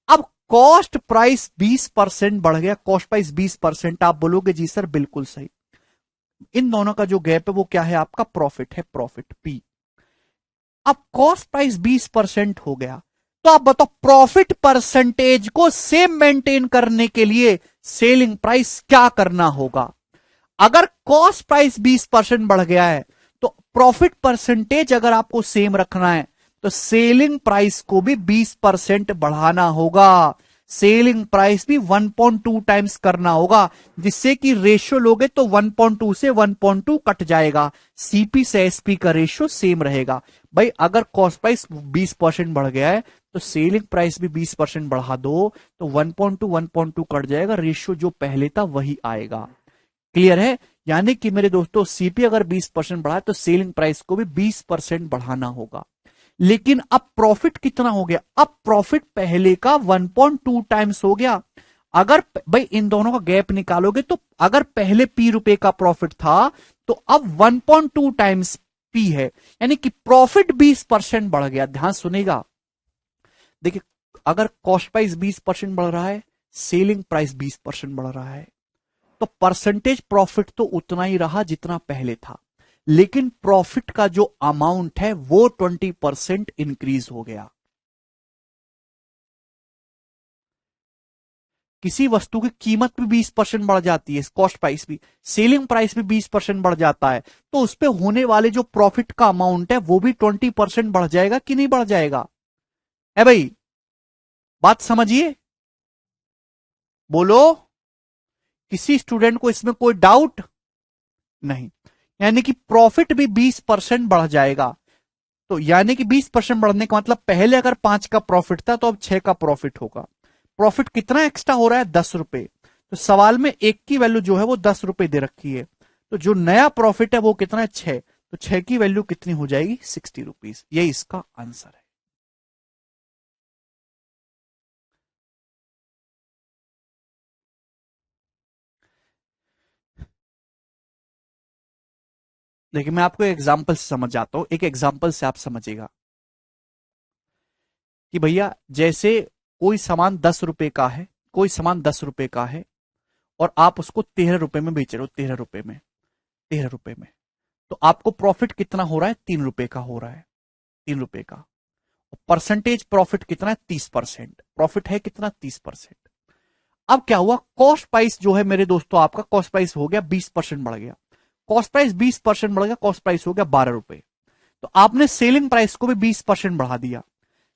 अब कॉस्ट प्राइस 20% बढ़ गया, कॉस्ट प्राइस 20%। आप बोलोगे जी सर बिल्कुल सही। इन दोनों का जो गैप है वो क्या है, आपका प्रॉफिट है, प्रॉफिट पी। अब कॉस्ट प्राइस 20% हो गया, तो आप बताओ प्रॉफिट परसेंटेज को सेम मेंटेन करने के लिए सेलिंग प्राइस क्या करना होगा। अगर कॉस्ट प्राइस 20% बढ़ गया है तो प्रॉफिट परसेंटेज अगर आपको सेम रखना है तो सेलिंग प्राइस को भी 20% बढ़ाना होगा। सेलिंग प्राइस भी 1.2 टाइम्स करना होगा, जिससे कि रेशियो लोगे तो 1.2 से 1.2 कट जाएगा, सीपी से एसपी का रेशियो सेम रहेगा। भाई अगर कॉस्ट प्राइस 20% बढ़ गया है तो सेलिंग प्राइस भी 20% बढ़ा दो तो 1.2 1.2 कट जाएगा, रेशियो जो पहले था वही आएगा। क्लियर है? यानी कि मेरे दोस्तों सीपी अगर 20% बढ़ा तो सेलिंग प्राइस को भी 20% बढ़ाना होगा। लेकिन अब प्रॉफिट कितना हो गया, अब प्रॉफिट पहले का 1.2 टाइम्स हो गया। अगर भाई इन दोनों का गैप निकालोगे तो अगर पहले पी रुपए का प्रॉफिट था तो अब 1.2 टाइम्स पी है, यानी कि प्रॉफिट 20% बढ़ गया। ध्यान सुनेगा, देखिए अगर कॉस्ट प्राइस 20% बढ़ रहा है, सेलिंग प्राइस 20% बढ़ रहा है, तो परसेंटेज प्रॉफिट तो उतना ही रहा जितना पहले था, लेकिन प्रॉफिट का जो अमाउंट है वो 20% इंक्रीज हो गया। किसी वस्तु की कीमत भी 20% बढ़ जाती है, कॉस्ट प्राइस भी, सेलिंग प्राइस भी 20% बढ़ जाता है, तो उस पर होने वाले जो प्रॉफिट का अमाउंट है वो भी 20% बढ़ जाएगा कि नहीं बढ़ जाएगा? है भाई, बात समझिए, बोलो। किसी स्टूडेंट को इसमें कोई डाउट नहीं? यानी कि प्रॉफिट भी 20% बढ़ जाएगा। तो यानी कि 20% बढ़ने का मतलब पहले अगर 5 का प्रॉफिट था तो अब 6 का प्रॉफिट होगा। प्रॉफिट कितना एक्स्ट्रा हो रहा है, 10 रुपए। तो सवाल में एक की वैल्यू जो है वो 10 रुपए दे रखी है, तो जो नया प्रॉफिट है वो कितना है, 6। तो 6 की वैल्यू कितनी हो जाएगी, 60 रुपीज। ये इसका आंसर है। देखिए मैं आपको एग्जाम्पल से समझ आता हूं, एक एग्जाम्पल से आप समझिएगा कि भैया जैसे कोई सामान 10 रुपए का है, कोई सामान 10 रुपए का है और आप उसको 13 रुपए में बेच रहे हो, 13 रुपए में, 13 रुपए में, तो आपको प्रॉफिट कितना हो रहा है, 3 रुपए का हो रहा है, 3 रुपए का। परसेंटेज प्रॉफिट कितना है, 30%। प्रॉफिट है कितना, 30%। अब क्या हुआ, कॉस्ट प्राइस जो है मेरे दोस्तों, आपका कॉस्ट प्राइस हो गया 20% बढ़ गया, कॉस्ट प्राइस 20% बढ़ गया, कॉस्ट प्राइस हो गया 12 रुपए। तो आपने सेलिंग प्राइस को भी 20% बढ़ा दिया,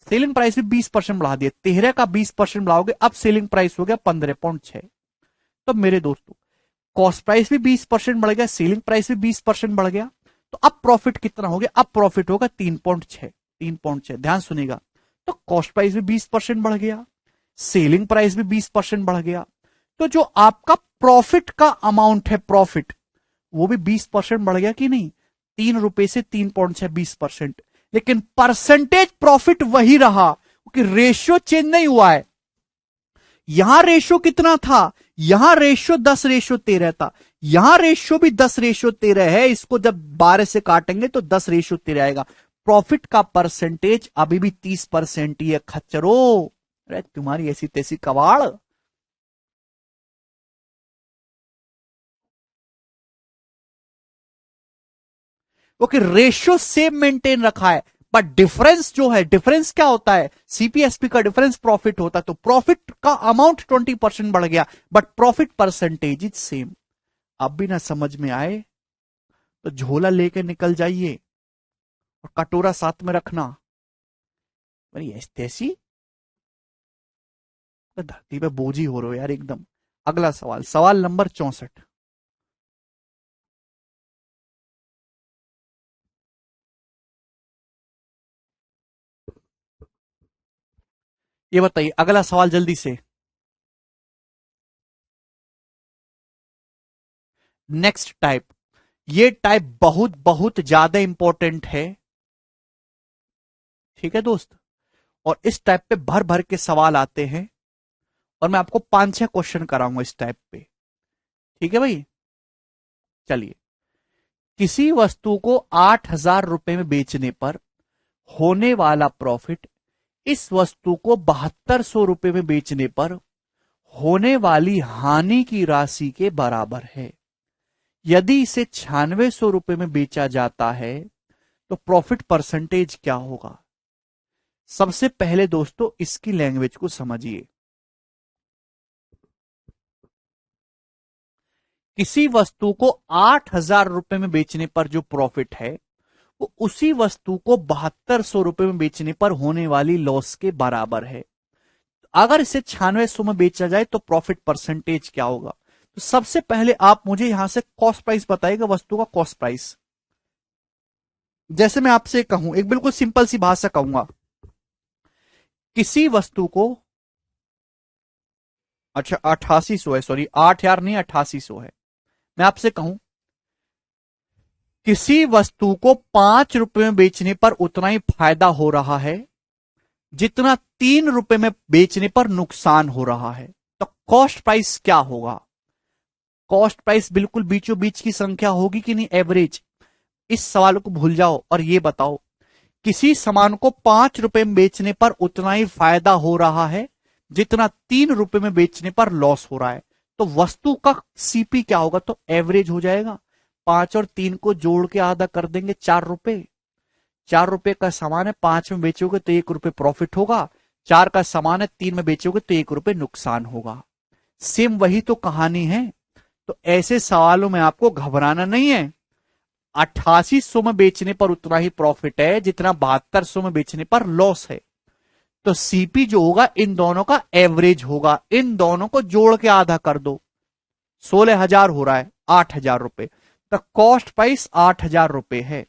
सेलिंग प्राइस भी 20% बढ़ा दिया, 13 का 20% बढ़ाओगे, अब सेलिंग प्राइस हो गया 15.6। तो मेरे दोस्तों कॉस्ट प्राइस भी 20% बढ़ गया, सेलिंग प्राइस भी 20% बढ़ गया, तो अब प्रॉफिट कितना हो गया, अब प्रॉफिट होगा 3.6, 3.6। ध्यान सुनेगा, तो कॉस्ट प्राइस भी 20% बढ़ गया, सेलिंग प्राइस भी 20% बढ़ गया, तो जो आपका प्रॉफिट का अमाउंट है, प्रॉफिट, वो भी 20% बढ़ गया कि नहीं, 3 रुपए से 3.6, 20%। लेकिन परसेंटेज प्रॉफिट वही रहा, क्योंकि रेशियो चेंज नहीं हुआ है। यहां रेशियो कितना था, यहां रेशियो 10:13 था, यहां रेशियो भी 10:13 है, इसको जब 12 से काटेंगे तो 10:13 आएगा। प्रॉफिट का परसेंटेज अभी भी 30% ही है, खच्चरो। अरे तुम्हारी ऐसी तैसी कवाड़। ओके, रेशियो सेम मेंटेन रखा है, बट डिफरेंस जो है, डिफरेंस क्या होता है, सीपीएसपी का डिफरेंस प्रॉफिट होता है, तो प्रॉफिट का अमाउंट 20% बढ़ गया, but profit percentage is same. अब भी ना समझ में आए तो झोला लेके निकल जाइए और कटोरा साथ में रखना। अरे ऐसी तो धरती पे बोझ ही हो रहे हो यार एकदम। अगला सवाल, सवाल नंबर 64। ये बताइए अगला सवाल जल्दी से। नेक्स्ट टाइप, ये टाइप बहुत बहुत ज्यादा इंपॉर्टेंट है, ठीक है दोस्त। और इस टाइप पे भर भर के सवाल आते हैं, और मैं आपको 5-6 क्वेश्चन कराऊंगा इस टाइप पे, ठीक है भाई। चलिए, किसी वस्तु को 8,000 रुपए में बेचने पर होने वाला प्रॉफिट इस वस्तु को 7,200 रुपए में बेचने पर होने वाली हानि की राशि के बराबर है। यदि इसे 9600 में बेचा जाता है तो प्रॉफिट परसेंटेज क्या होगा? सबसे पहले दोस्तों इसकी लैंग्वेज को समझिए। किसी वस्तु को 8000 में बेचने पर जो प्रॉफिट है वो उसी वस्तु को 7200 में बेचने पर होने वाली लॉस के बराबर है। अगर इसे 9600 में बेचा जाए तो प्रॉफिट परसेंटेज क्या होगा? तो सबसे पहले आप मुझे यहां से कॉस्ट प्राइस बताइएगा, वस्तु का कॉस्ट प्राइस। जैसे मैं आपसे कहूं, एक बिल्कुल सिंपल सी भाषा कहूंगा, किसी वस्तु को, अच्छा 8800 है, सॉरी 8000 नहीं 8800 है। मैं आपसे कहूं किसी वस्तु को 5 रुपए में बेचने पर उतना ही फायदा हो रहा है जितना 3 रुपए में बेचने पर नुकसान हो रहा है, तो कॉस्ट प्राइस क्या होगा? कॉस्ट प्राइस बिल्कुल बीचों बीच की संख्या होगी कि नहीं, एवरेज। इस सवाल को भूल जाओ और ये बताओ, किसी सामान को 5 रुपए में बेचने पर उतना ही फायदा हो रहा है जितना 3 रुपए में बेचने पर लॉस हो रहा है, तो वस्तु का सीपी क्या होगा? तो एवरेज हो जाएगा। 5 और 3 को जोड़ के आधा कर देंगे 4 रुपए। 4 रुपए का सामान है, 5 में बेचोगे तो 1 रुपए प्रॉफिट होगा। 4 का सामान है, 3 में बेचोगे तो 1 रुपए नुकसान होगा। सेम वही तो कहानी है। तो ऐसे सवालों में आपको घबराना नहीं है। 8800 में बेचने पर उतना ही प्रॉफिट है जितना 7200 में बेचने पर लॉस है, तो सीपी जो होगा इन दोनों का एवरेज होगा। इन दोनों को जोड़ के आधा कर दो, 16,000 हो रहा है, 8,000 रुपए। तो कॉस्ट प्राइस 8,000 रुपए है।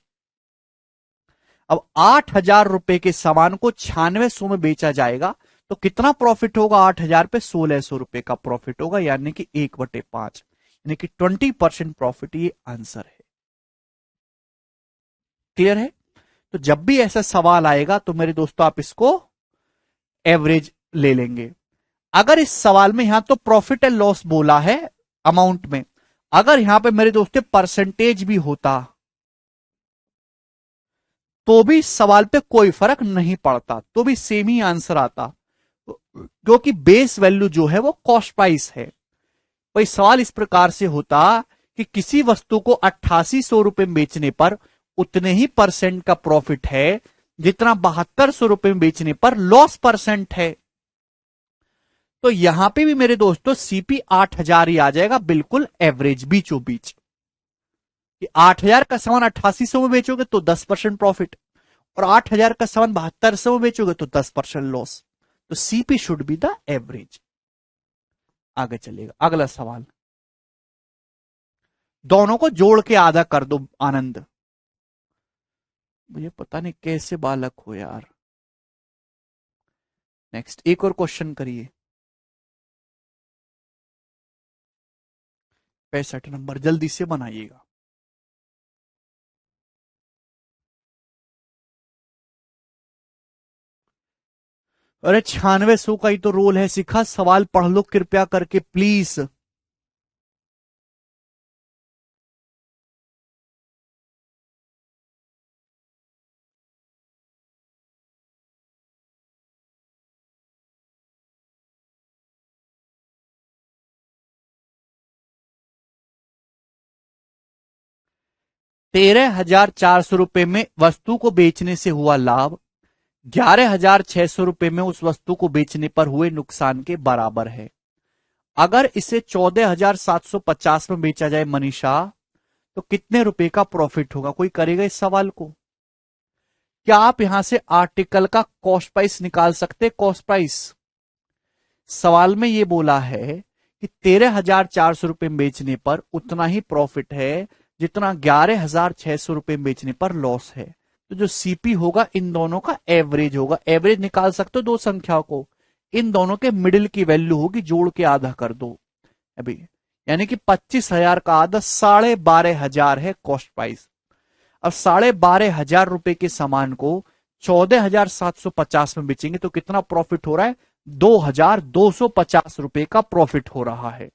अब 8,000 रुपए के सामान को 9600 में बेचा जाएगा तो कितना प्रॉफिट होगा? 8,000 पे 1600 रुपए का प्रॉफिट होगा, यानी कि 1/5, यानी कि 20% प्रॉफिट। ये आंसर है। क्लियर है? तो जब भी ऐसा सवाल आएगा तो मेरे दोस्तों आप इसको एवरेज ले लेंगे। अगर इस सवाल में यहां तो प्रॉफिट एंड लॉस बोला है अमाउंट में, अगर यहां पे मेरे दोस्तों परसेंटेज भी होता तो भी इस सवाल पे कोई फर्क नहीं पड़ता, तो भी सेम ही आंसर आता, क्योंकि बेस वैल्यू जो है वो कॉस्ट प्राइस है। भाई सवाल इस प्रकार से होता कि किसी वस्तु को 8800 में बेचने पर उतने ही परसेंट का प्रॉफिट है जितना 7200 में बेचने पर लॉस परसेंट है। तो यहां पे भी मेरे दोस्तों सीपी 8,000 ही आ जाएगा, बिल्कुल एवरेज बीचों बीच। 8,000 का सामान 8800 में बेचोगे तो 10% प्रॉफिट, और 8,000 का सामान 7200 में बेचोगे तो 10% लॉस। तो CP should be the average. आगे चलेगा अगला सवाल। दोनों को जोड़ के आधा कर दो आनंद। मुझे पता नहीं कैसे बालक हो यार। नेक्स्ट एक और क्वेश्चन करिए। 65 नंबर जल्दी से बनाइएगा। अरे 9600 का ही तो रोल है, सिखा। सवाल पढ़ लो कृपया करके प्लीज। ₹13,400 में वस्तु को बेचने से हुआ लाभ ₹11,600 में उस वस्तु को बेचने पर हुए नुकसान के बराबर है। अगर इसे 14,750 में बेचा जाए मनीषा, तो कितने रुपए का प्रॉफिट होगा? कोई करेगा इस सवाल को? क्या आप यहां से आर्टिकल का कॉस्ट प्राइस निकाल सकते? कॉस्ट प्राइस सवाल में ये बोला है कि 13,400 में बेचने पर उतना ही प्रॉफिट है जितना 11,600 में बेचने पर लॉस है। तो जो सीपी होगा इन दोनों का एवरेज होगा। एवरेज निकाल सकते हो दो संख्या को, इन दोनों के मिडिल की वैल्यू होगी, जोड़ के आधा कर दो अभी, यानी कि 25,000 का आधा 12,500 है कॉस्ट प्राइस। अब 12,500 के सामान को 14,750 में बेचेंगे तो कितना प्रॉफिट हो रहा है? 2,250 का प्रॉफिट हो रहा है।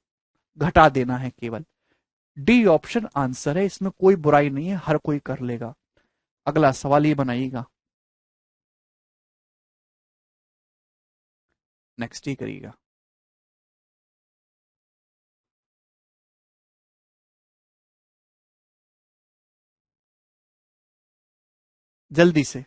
घटा देना है केवल। डी ऑप्शन आंसर है, इसमें कोई बुराई नहीं है, हर कोई कर लेगा। अगला सवाल ये बनाइएगा। नेक्स्ट ही करिएगा। जल्दी से।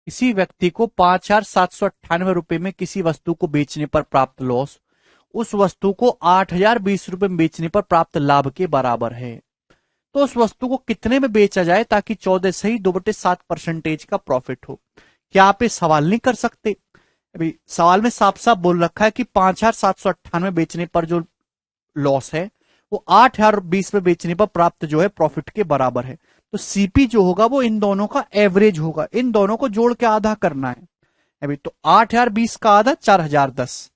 किसी व्यक्ति को 5,798 रुपए में किसी वस्तु को बेचने पर प्राप्त लॉस उस वस्तु को 8,020 रुपए में बेचने पर प्राप्त लाभ के बराबर है। तो उस वस्तु को कितने में बेचा जाए ताकि 14 सही 2/7% का प्रॉफिट हो। क्या आप ये सवाल नहीं कर सकते? अभी सवाल में साफ साफ बोल रखा है कि 5,798 बेचने पर जो लॉस है वो 8,020 में बेचने पर प्राप्त जो है प्रॉफिट के बराबर है। तो सीपी जो होगा वो इन दोनों का एवरेज होगा, इन दोनों को जोड़ के आधा करना है। अभी तो 8,020 का आधा 4,010,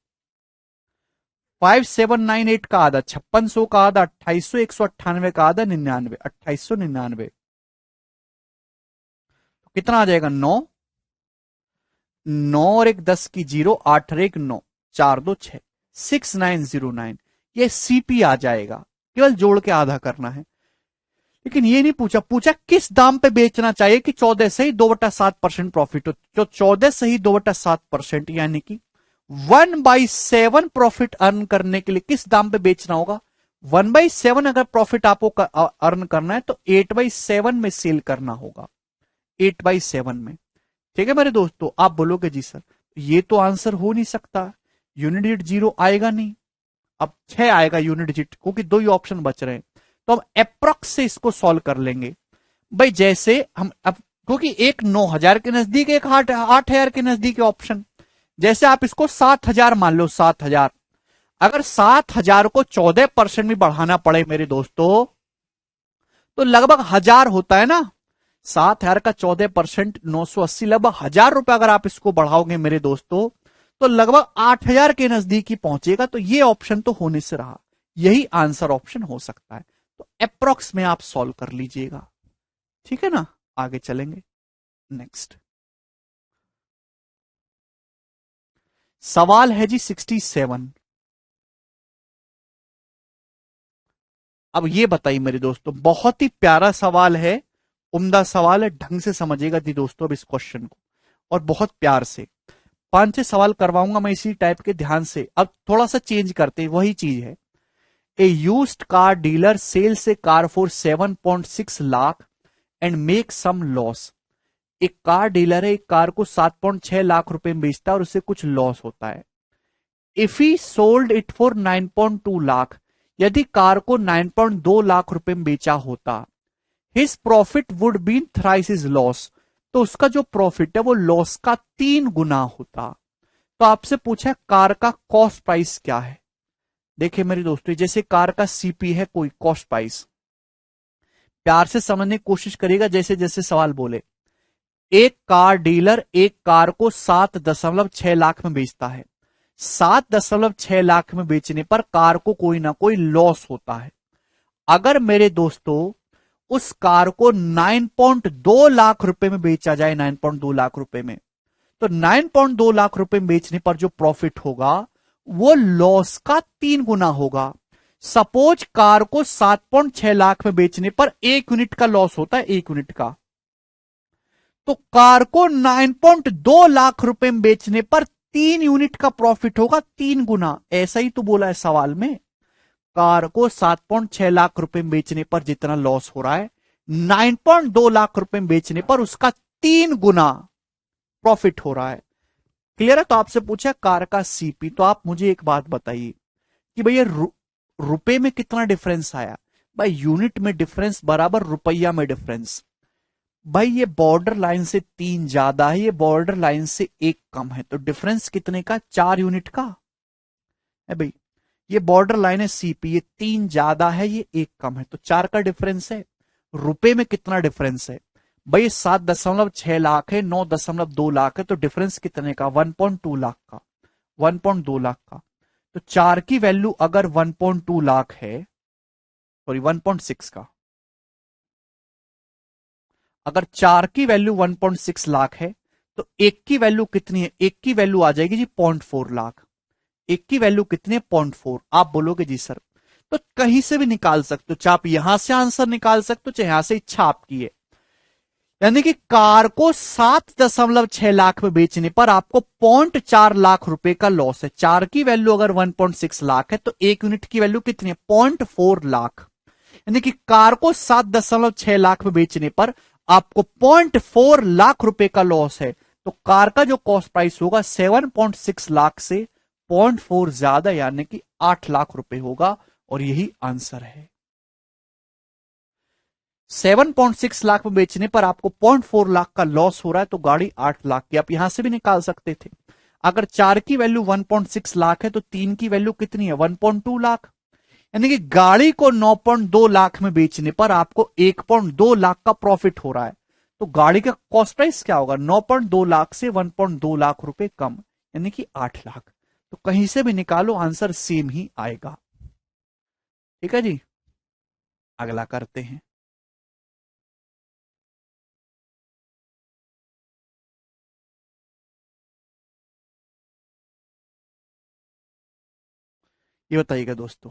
5,798 का आधा 5,600 का आधा 2,800, 198 का आधा 99, 2,899। तो कितना आ जाएगा? 9, 9 और 1 10 की 0, 8 और 1 9, 4 2 6, 6,909। ये सीपी आ जाएगा, केवल जोड़ के आधा करना है। लेकिन ये नहीं पूछा, पूछा किस दाम पे बेचना चाहिए कि 14 से ही 2/7% प्रॉफिट हो। जो 14 से ही 2/7% यानी कि 1/7 प्रॉफिट अर्न करने के लिए किस दाम पे बेचना होगा? 1/7 अगर प्रॉफिट आपको अर्न करना है तो 8/7 में सेल करना होगा, 8/7 में। ठीक है मेरे दोस्तों, आप बोलोगे जी सर ये तो आंसर हो नहीं सकता, यूनिट डिजिट 0 आएगा नहीं। अब 6 आएगा यूनिट डिजिट, क्योंकि 2 ही ऑप्शन बच रहे हैं। तो हम अप्रॉक्स से इसको सॉल्व कर लेंगे भाई। जैसे हम अब, क्योंकि एक 9,000 के नजदीक, एक 8,000 के नजदीक ऑप्शन। जैसे आप इसको 7,000 मान लो, 7,000। अगर 7,000 को 14% में बढ़ाना पड़े मेरे दोस्तों तो लगभग 1,000 होता है ना। 7,000 का 14%, 980, लगभग 1,000 रुपए अगर आप इसको बढ़ाओगे मेरे दोस्तों तो लगभग 8,000 के नजदीक ही पहुंचेगा। तो ये ऑप्शन तो होने से रहा, यही आंसर ऑप्शन हो सकता है। तो अप्रॉक्स में आप सॉल्व कर लीजिएगा, ठीक है ना। आगे चलेंगे, नेक्स्ट सवाल है जी 67। अब ये बताइए मेरे दोस्तों, बहुत ही प्यारा सवाल है, उम्दा सवाल है, ढंग से समझिएगा जी दोस्तों अब इस क्वेश्चन को, और बहुत प्यार से। 5-6 सवाल करवाऊंगा मैं इसी टाइप के, ध्यान से। अब थोड़ा सा चेंज करते हैं, वही चीज है। A used car dealer sells a car for 7.6 lakh and make some loss. एक कार डीलर है, एक कार को 7.6 लाख रुपए में बेचता है और उससे कुछ लॉस होता है। If he sold it for 9.2 lakh, यदि कार को 9.2 लाख रुपए में बेचा होता, his profit would been thrice his loss, तो उसका जो प्रॉफिट है वो लॉस का 3 गुना होता। तो आपसे पूछा कार का कॉस्ट प्राइस क्या है। देखिए मेरे दोस्तों, जैसे कार का सीपी है कोई कॉस्ट प्राइस, प्यार से समझने की कोशिश करिएगा जैसे जैसे सवाल बोले। एक कार डीलर एक कार को 7.6 लाख में बेचता है। 7.6 लाख में बेचने पर कार को कोई ना कोई लॉस होता है। अगर मेरे दोस्तों उस कार को 9.2 लाख रुपए में बेचा जाए, 9.2 लाख रुपए में, तो 9.2 लाख रुपए में बेचने पर जो प्रॉफिट होगा वो लॉस का 3 गुना होगा। सपोज कार को 7.6 लाख में बेचने पर 1 यूनिट का लॉस होता है, 1 यूनिट का, तो कार को 9.2 लाख रुपए में बेचने पर 3 यूनिट का प्रॉफिट होगा, 3 गुना। ऐसा ही तो बोला है सवाल में। कार को 7.6 लाख रुपए में बेचने पर जितना लॉस हो रहा है, 9.2 लाख रुपए में बेचने पर उसका 3 गुना प्रॉफिट हो रहा है। क्लियर है? तो आपसे पूछा कार का सीपी, तो आप मुझे एक बात बताइए कि भैया रुपए में कितना डिफरेंस आया? भाई यूनिट में डिफरेंस बराबर रुपया में डिफरेंस। भाई ये बॉर्डर लाइन से 3 ज्यादा है, ये बॉर्डर लाइन से 1 कम है, तो डिफरेंस कितने का? 4 यूनिट का है भाई। ये बॉर्डर लाइन है सीपी, ये 3 ज्यादा है, ये 1 कम है, तो 4 का डिफरेंस है। रुपए में कितना डिफरेंस है? भाई 7.6 लाख है, 9.2 लाख है, तो डिफरेंस कितने का? 1.2 लाख का, 1.2 लाख का। तो 4 की वैल्यू अगर 1.2 लाख है, सॉरी 1.6 का, अगर 4 की वैल्यू 1.6 लाख है तो 1 की वैल्यू कितनी है? 1 की वैल्यू आ जाएगी जी 0.4 लाख। 1 की वैल्यू कितनी है? 0.4। आप बोलोगे जी सर तो कहीं से भी निकाल सकते हो, चाहे आप यहां से आंसर निकाल सकते हो चाहे यहां से, इच्छा आपकी है। यानी कि कार को 7.6 लाख में बेचने पर आपको 0.4 लाख रुपए का लॉस है। 4 की वैल्यू अगर 1.6 लाख है तो 1 यूनिट की वैल्यू कितनी है? 0.4 लाख। यानी कि कार को 7.6 लाख में बेचने पर आपको 0.4 लाख रुपए का लॉस है। तो कार का जो कॉस्ट प्राइस होगा 7.6 लाख से 0.4 ज्यादा, यानी कि 8 लाख रुपए होगा, और यही आंसर है। 7.6 लाख में बेचने पर आपको 0.4 लाख का लॉस हो रहा है, तो गाड़ी 8 लाख की। आप यहां से भी निकाल सकते थे। अगर 4 की वैल्यू 1.6 लाख है तो 3 की वैल्यू कितनी है? 1.2 लाख। यानी कि गाड़ी को 9.2 लाख में बेचने पर आपको 1.2 लाख का प्रॉफिट हो रहा है। तो गाड़ी का कॉस्ट प्राइस क्या होगा? 9.2 लाख से 1.2 लाख रुपए कम, यानी कि 8 लाख। तो कहीं से भी निकालो आंसर सेम ही आएगा। ठीक है जी, अगला करते हैं। ये बताइएगा दोस्तों,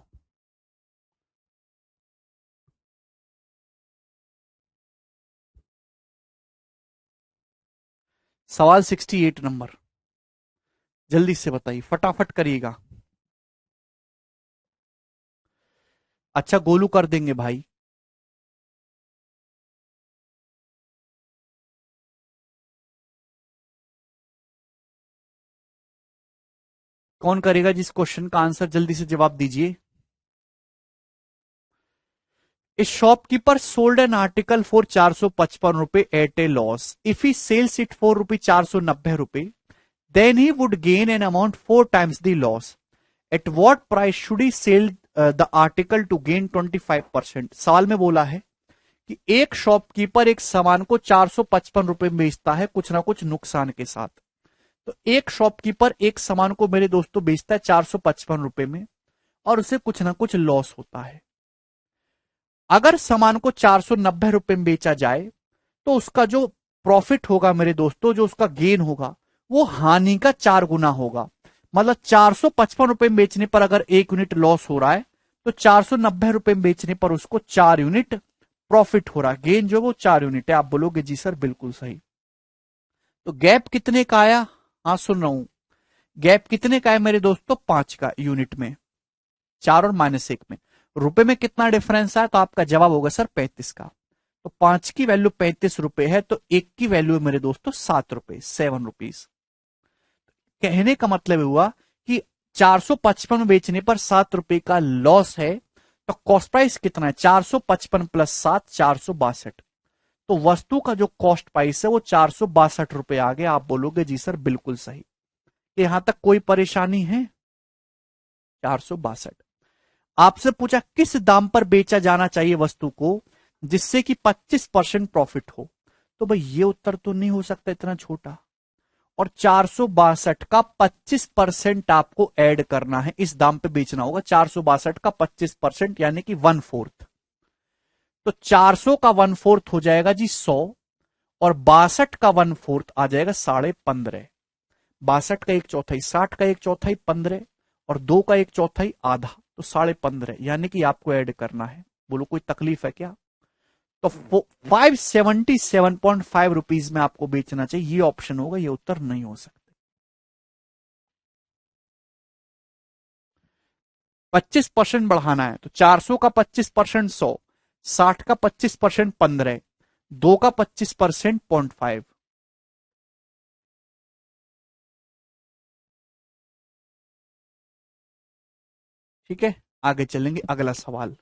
सवाल 68 नंबर, जल्दी से बताइए, फटाफट करिएगा। अच्छा गोलू कर देंगे भाई। कौन करेगा जिस क्वेश्चन का आंसर? जल्दी से जवाब दीजिए। A shopkeeper sold an article for 455 रुपए at a loss. If he sells it for रुपए 490 रुपए, then he would gain an amount 4 times the loss. At what price should he sell the article to gain 25%? सवाल में बोला है कि एक shopkeeper एक सामान को 455 रुपए में बेचता है कुछ ना कुछ नुकसान के साथ। तो एक शॉपकीपर एक सामान को मेरे दोस्तों बेचता है 455 रुपए में, और उसे कुछ ना कुछ लॉस होता है। अगर सामान को 490 रुपए में बेचा जाए तो उसका जो प्रॉफिट होगा मेरे दोस्तों, जो उसका गेन होगा, वो हानि का 4 गुना होगा। मतलब 455 रुपए में बेचने पर अगर 1 यूनिट लॉस हो रहा है तो 490 रुपए में बेचने पर उसको 4 यूनिट प्रॉफिट हो रहा है। गेन जो वो 4 यूनिट है। आप बोलोगे जी सर बिल्कुल सही। तो गैप कितने का आया? हाँ सुन रहा हूं। गैप कितने का है मेरे दोस्तों? 5 का यूनिट में, 4 और -1 में। रुपए में कितना डिफरेंस है? तो आपका जवाब होगा सर 35 का। तो 5 की वैल्यू 35 रुपए है, तो 1 की वैल्यू है मेरे दोस्तों 7 रुपए, 7 रुपीज। कहने का मतलब हुआ कि 455 में बेचने पर 7 रुपए का लॉस है, तो कॉस्ट प्राइस कितना है? 455 प्लस 7, 462। तो वस्तु का जो कॉस्ट प्राइस है वो 462 रुपए आ गया। आप बोलोगे जी सर बिल्कुल सही। यहां तक कोई परेशानी है? 462। आपसे पूछा किस दाम पर बेचा जाना चाहिए वस्तु को जिससे कि 25% प्रॉफिट हो। तो भाई ये उत्तर तो नहीं हो सकता इतना छोटा। और 462 का 25% आपको ऐड करना है, इस दाम पे बेचना होगा। 462 का 25% यानी कि 1/4। तो 400 का 1/4 हो जाएगा जी 100, और 62 का 1/4 आ जाएगा 15.5। 62 का एक चौथाई, 60 का एक चौथाई 15, और 2 का एक चौथाई आधा, तो 15.5 यानी कि आपको ऐड करना है। बोलो कोई तकलीफ है क्या? तो 577.5 रुपीज में आपको बेचना चाहिए, ये ऑप्शन होगा, ये उत्तर नहीं हो सकता। 25% बढ़ाना है तो 400 का 25% 100, 60 का 25% 15, 2 का 25% 0.5। ठीक है, आगे चलेंगे अगला सवाल।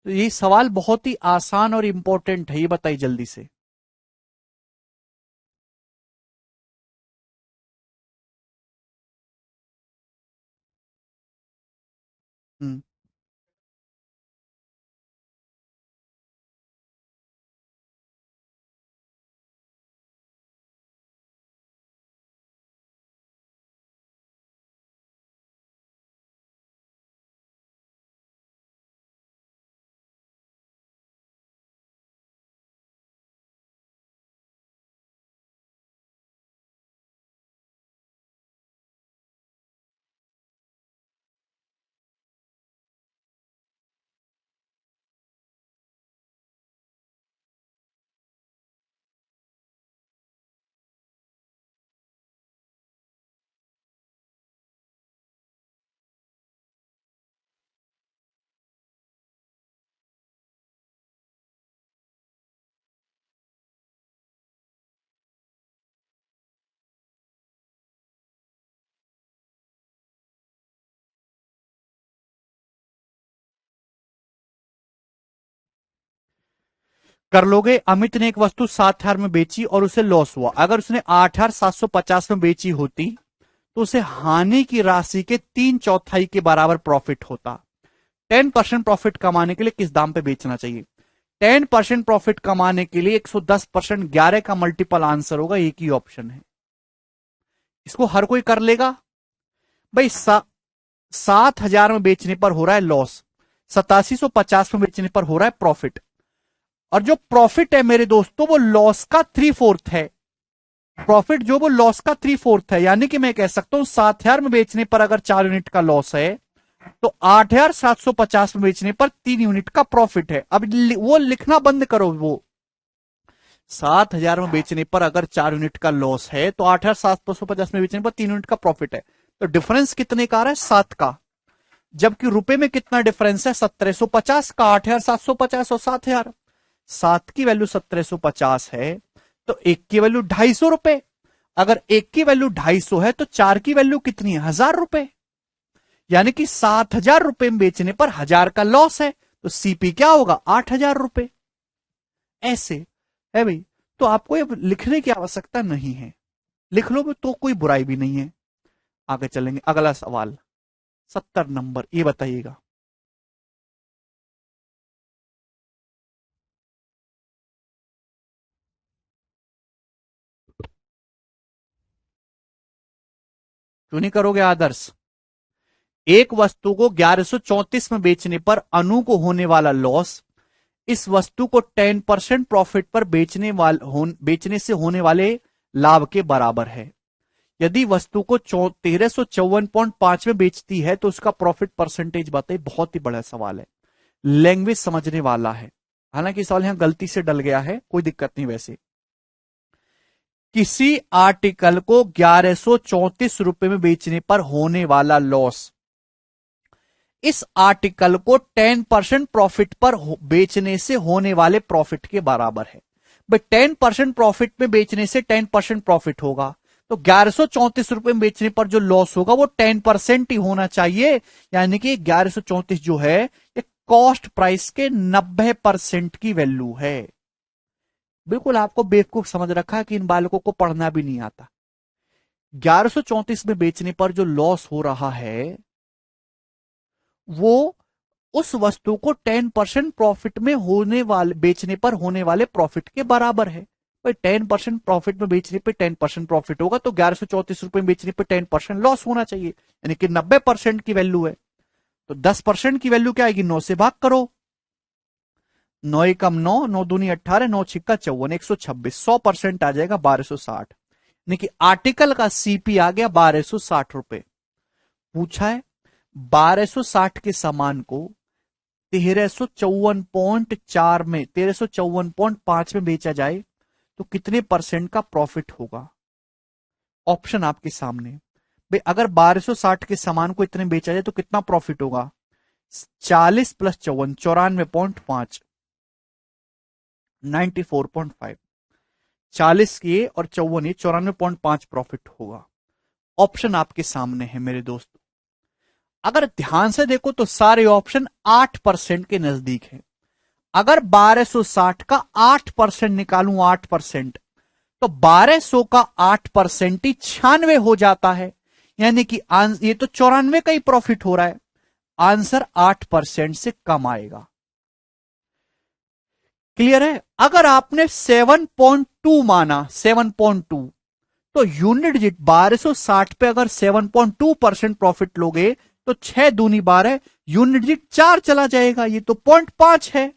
तो ये सवाल बहुत ही आसान और इंपॉर्टेंट है, ये बताइए जल्दी से। हम्म। कर लोगे। अमित ने एक वस्तु 7,000 में बेची और उसे लॉस हुआ। अगर उसने 8,750 में बेची होती तो उसे हानि की राशि के 3/4 के बराबर प्रॉफिट होता। 10% प्रॉफिट कमाने के लिए किस दाम पे बेचना चाहिए? 10% प्रॉफिट कमाने के लिए 110%, 11 का मल्टीपल आंसर होगा, एक ही ऑप्शन है। इसको हर कोई कर लेगा भाई। 7,000 में बेचने पर हो रहा है लॉस, 8750 में बेचने पर हो रहा है प्रॉफिट। और जो प्रॉफिट है मेरे दोस्तों वो लॉस का 3/4 है। प्रॉफिट जो वो लॉस का 3/4 है, यानी कि मैं कह सकता हूं 7,000 में बेचने पर अगर 4 यूनिट का लॉस है तो 8,750 में बेचने पर 3 यूनिट का प्रॉफिट है। अब वो लिखना बंद करो। वो 7,000 में बेचने पर अगर 4 यूनिट का लॉस है तो 8,750 में बेचने पर 3 यूनिट का प्रॉफिट है। तो डिफरेंस कितने का आ रहा है? 7 का। जबकि रुपए में कितना डिफरेंस है? 1,750 का। 8,750 और 7,000, 7 की वैल्यू 1,750 है तो एक की वैल्यू 250 रुपए। अगर एक की वैल्यू 250 है तो 4 की वैल्यू कितनी है? 1,000 रुपए। यानी कि 7,000 रुपए में बेचने पर 1,000 का लॉस है, तो सीपी क्या होगा? 8,000 रुपए। ऐसे है भाई। तो आपको ये लिखने की आवश्यकता नहीं है, लिख लो तो कोई बुराई भी नहीं है। आगे चलेंगे अगला सवाल। 70 नंबर, ये बताइएगा। क्यों नहीं करोगे आदर्श? एक वस्तु को 1134 में बेचने पर अनु को होने वाला लॉस इस वस्तु को 10% प्रॉफिट पर बेचने से होने वाले लाभ के बराबर है। यदि वस्तु को 1354.5 में बेचती है तो उसका प्रॉफिट परसेंटेज बताइए। बहुत ही बड़ा सवाल है, लैंग्वेज समझने वाला है। हालांकि सवाल यहां गलती से डल गया है, कोई दिक्कत नहीं। वैसे किसी आर्टिकल को 1134 में बेचने पर होने वाला लॉस इस आर्टिकल को 10% प्रॉफिट पर बेचने से होने वाले प्रॉफिट के बराबर है। भाई 10% प्रॉफिट में बेचने से 10% प्रॉफिट होगा, तो 1134 में बेचने पर जो लॉस होगा वो 10% ही होना चाहिए। यानी कि 1134 जो है ये कॉस्ट प्राइस के 90% की वैल्यू है। बिल्कुल आपको बेवकूफ समझ रखा है कि इन बालकों को पढ़ना भी नहीं आता। 1134 में बेचने पर जो लॉस हो रहा है वो उस वस्तु को 10% प्रॉफिट में होने वाले, बेचने पर होने वाले प्रॉफिट के बराबर है। भाई 10% प्रॉफिट में बेचने पे 10% प्रॉफिट होगा तो 1134 रुपए में बेचने पे 10% लॉस होना चाहिए, यानी कि 90% की वैल्यू है। तो 10% की वैल्यू क्या आएगी, 9 से भाग करो, 9 एकम 9, 9 दूनी 18, 9 छिक्का 54, 126, 100% आ जाएगा 1260, यानी कि आर्टिकल का सीपी आ गया 1260 रुपए। पूछा है 1260 के सामान को 1354.4 में, 1354.5 में बेचा जाए तो कितने परसेंट का प्रॉफिट होगा। ऑप्शन आपके सामने। भाई अगर 1260 के सामान को इतने बेचा जाए तो कितना प्रॉफिट होगा, 40 प्लस 54, 94.5, 94.5, 40 ये और 54 ये, 94.5 प्रॉफिट होगा। ऑप्शन आपके सामने है मेरे दोस्तों। अगर ध्यान से देखो तो सारे ऑप्शन 8% के नजदीक है। अगर 1260 का 8% निकालूं, 8%, तो 1200 का 8% ही 96 हो जाता है, यानी कि ये तो 94 का ही प्रॉफिट हो रहा है। आंसर 8% से कम आएगा। क्लियर है। अगर आपने 7.2 माना, 7.2, तो यूनिट डिजिट 1260 पे अगर 7.2% प्रॉफिट लोगे तो 6 दूनी 12, यूनिट डिजिट 4 चला जाएगा, ये तो 0.5 है,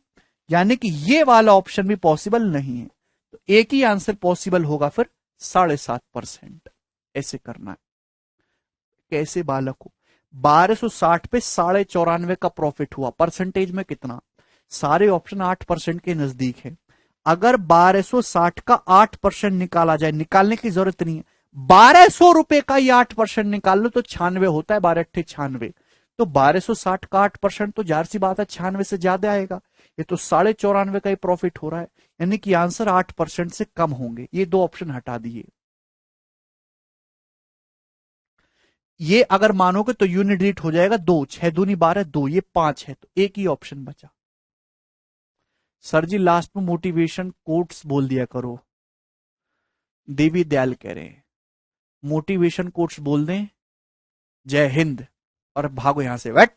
यानी कि ये वाला ऑप्शन भी पॉसिबल नहीं है। तो एक ही आंसर पॉसिबल होगा फिर 7.5%। ऐसे करना है। कैसे बालक हो, 1260 पे 94.5 का प्रॉफिट हुआ, परसेंटेज में कितना, सारे ऑप्शन 8% के नजदीक है। अगर 1260 का 8% निकाला जाए, निकालने की जरूरत नहीं है, 1200 रुपए का ही 8% निकाल लो तो 96 होता है, 12 अट्ठे 96, तो 1260 का 8% तो जाहिर सी बात है 96 से ज्यादा आएगा। ये तो 94.5 का ही प्रॉफिट हो रहा है, यानी कि आंसर 8% से कम होंगे। ये दो ऑप्शन हटा दिए। ये अगर मानोगे तो यूनिट डिजिट हो जाएगा 2, 6 दूनी 12, 2 ये 5 है, तो एक ही ऑप्शन बचा। सर जी लास्ट में मोटिवेशन कोट्स बोल दिया करो, देवी दयाल कह रहे हैं मोटिवेशन कोट्स बोल दें, जय हिंद, और भागो यहां से, बैठ।